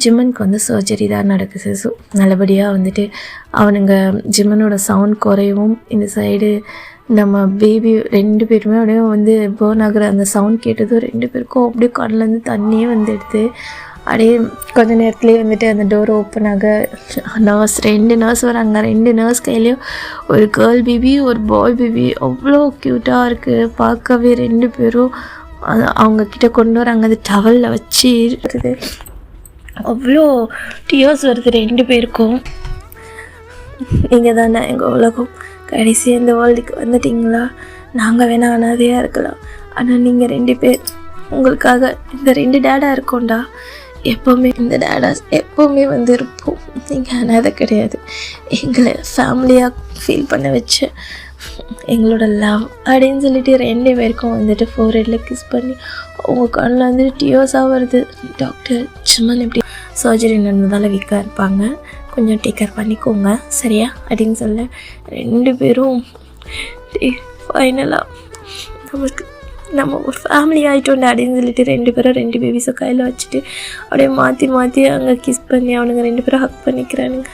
ஜிம்மனுக்கு வந்து சர்ஜரி தான் நடக்குது. ஸோ நல்லபடியாக வந்துட்டு அவனுங்க ஜிம்மனோட சவுண்ட் குறையவும் இந்த சைடு நம்ம பேபி 2 பேருமே அப்படியே வந்து பேர்ன் ஆகிற அந்த சவுண்ட் கேட்டதும் 2 பேருக்கும் அப்படியே கண்ணிலேருந்து தண்ணியே வந்துடுது. அப்படியே கொஞ்ச நேரத்துலேயே வந்துட்டு அந்த டோர் ஓப்பன் ஆக நர்ஸ் 2 நர்ஸ் வராங்க. 2 நர்ஸ் கையிலையும் ஒரு கேர்ள் பேபி ஒரு பாய் பேபி அவ்வளோ க்யூட்டாக இருக்குது பார்க்கவே. 2 பேரும் அவங்கக்கிட்ட கொண்டு வராங்க. அந்த டவலில் வச்சு இருக்குது. அவ்வளோ டியர்ஸ் வருது 2 பேருக்கும். நீங்கள் தானே எங்கள் உலகம், கடைசியாக இந்த வேர்ல்டுக்கு வந்துட்டிங்களா? நாங்கள் வேணால் அனாதையாக இருக்கலாம், ஆனால் நீங்கள் 2 பேர் உங்களுக்காக இந்த 2 டேடா இருக்கோண்டா. எப்போவுமே இந்த டேடாஸ் எப்போவுமே வந்து இருப்போம். நீங்கள் அனாதை கிடையாது. எங்களை ஃபேமிலியாக ஃபீல் பண்ண வச்சு எங்களோட லவ் அப்படின்னு சொல்லிட்டு 2 பேருக்கும் வந்துட்டு ஃபோர்ஹெட்டில் கிஸ் பண்ணி அவங்க கண்ணில் வந்துட்டு டியர்ஸாக வருது. டாக்டர் ஜிம்மன் எப்படி சர்ஜரி நடந்ததால் வீக்காக இருப்பாங்க, கொஞ்சம் டேக் கேர் பண்ணிக்கோங்க சரியா அப்படின்னு சொல்ல 2 பேரும் ஃபைனலாக நம்ம ஒரு ஃபேமிலி ஆகிட்டோண்டா அப்படின்னு சொல்லிட்டு 2 பேரும் 2 பேபிஸை கையில் வச்சுட்டு அப்படியே மாற்றி அங்கே கிஸ் பண்ணி அவனுங்க 2 பேரும் ஹக் பண்ணிக்கிறானுங்க.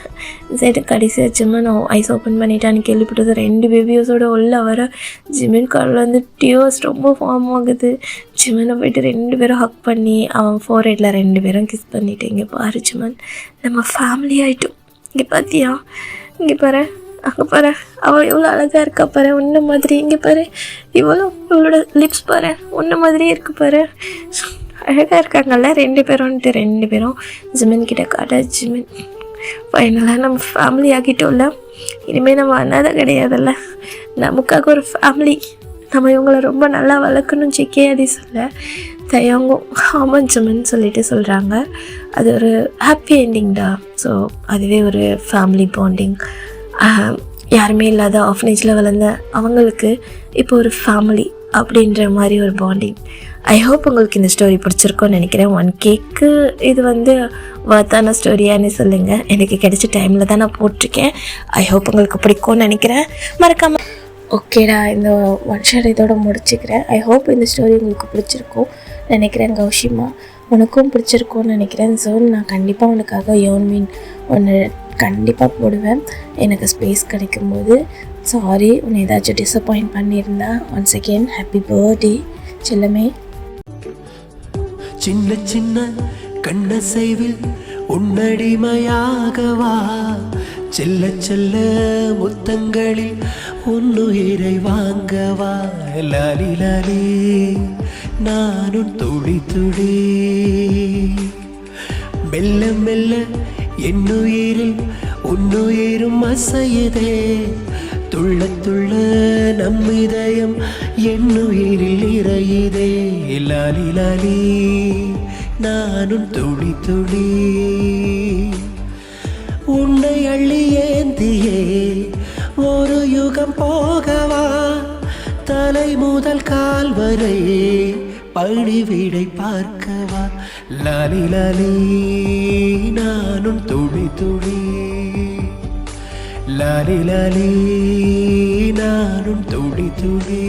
சைடு கடைசியாக ஜிம்மன் ஐஸ் ஓப்பன் பண்ணிட்டான்னு கேள்விப்பட்டது 2 பேபிஸோட உள்ள வர ஜிம்மன் காலில் வந்து டியர்ஸ் ரொம்ப ஃபார்ம் ஆகுது. ஜிம்மனை போய்ட்டு 2 பேரும் ஹக் பண்ணி அவன் ஃபோர்ஹெட்டில் 2 பேரும் கிஸ் பண்ணிவிட்டு இங்கே பாரு ஜிம்மன் நம்ம ஃபேமிலி ஆகிட்டோம், இங்கே பார்த்தியா, இங்கே பாரு, அங்கே பாரு அவள் எவ்வளோ அழகாக இருக்கா பாரு, உன்ன மாதிரி, இங்கே பாரு இவளோட லிப்ஸ் பாரு உன்ன மாதிரியே இருக்கு பாரு, அழகாக இருக்காங்கல்ல 2 பேரும்ன்ட்டு 2 பேரும் ஜிம்மன் கிட்ட காட்ட. ஜிம்மன் ஃபைனலாக நம்ம ஃபேமிலி ஆகிட்டோம்ல, இனிமேல் நம்ம அனாதை கிடையாதுல்ல, நமக்காக ஒரு ஃபேமிலி, நம்ம இவங்களை ரொம்ப நல்லா வளர்க்கணும் சிக்கேயாதி சொல்ல தயங்கும் ஆமாம் ஜிம்மன் சொல்லிட்டு சொல்கிறாங்க. அது ஒரு ஹாப்பி என்டிங்டா. ஸோ அதுவே ஒரு ஃபேமிலி பாண்டிங். யாருமே இல்லாத ஆஃபனேஜில் வளர்ந்த அவங்களுக்கு இப்போ ஒரு ஃபேமிலி அப்படின்ற மாதிரி ஒரு பாண்டிங். ஐ ஹோப் உங்களுக்கு இந்த ஸ்டோரி பிடிச்சிருக்கோன்னு நினைக்கிறேன். 1Kக்கு இது வந்து வர்த்தான ஸ்டோரியான்னு சொல்லுங்கள். எனக்கு கிடைச்ச டைமில் தான் நான் போட்டிருக்கேன். ஐ ஹோப் உங்களுக்கு பிடிக்கும்னு நினைக்கிறேன். மறக்காமல் ஓகேடா இந்த ஒன் ஷாட் இதோட முடிச்சுக்கிறேன். ஐ ஹோப் இந்த ஸ்டோரி உங்களுக்கு பிடிச்சிருக்கும் நினைக்கிறேன். கௌஷிமா உனக்கும் பிடிச்சிருக்கும்னு நினைக்கிறேன். ஸோ நான் கண்டிப்பாக உனக்காக யோன்மீன் ஒன்று கண்டிப்பாக போடுவேன் எனக்கு ஸ்பேஸ் கிடைக்கும்போது. சாரி உன்னை ஏதாச்சும் டிசப்பாயிண்ட் பண்ணியிருந்தா. ஒன்ஸ் அகெயின் ஹாப்பி பர்த்டே செல்லமே. சின்ன சின்ன கண்ணசைவில் உன்னடிமையாகவா, செல்ல செல்ல முத்தங்களில் உன்னுயிரை வாங்கவா, லாலி லாலி நானும் துடி துடி, மெல்ல மெல்ல என்னுயிரில் உன்னுயிரும் அசையுதே, துள்ள துள்ள நம் இதயம் என்னுயிரில் இறையுதே, லாலி லாலி நானும் துடி துடி, உன்னை அள்ளி ஏந்தியே ஒரு யுகம் போகவா, தலை முதல் கால் வரை பணிவிடை பார்க்கவா, லாலி லாலி நானும் துடி துடி, லாலி லாலி நானும் துடி துடி.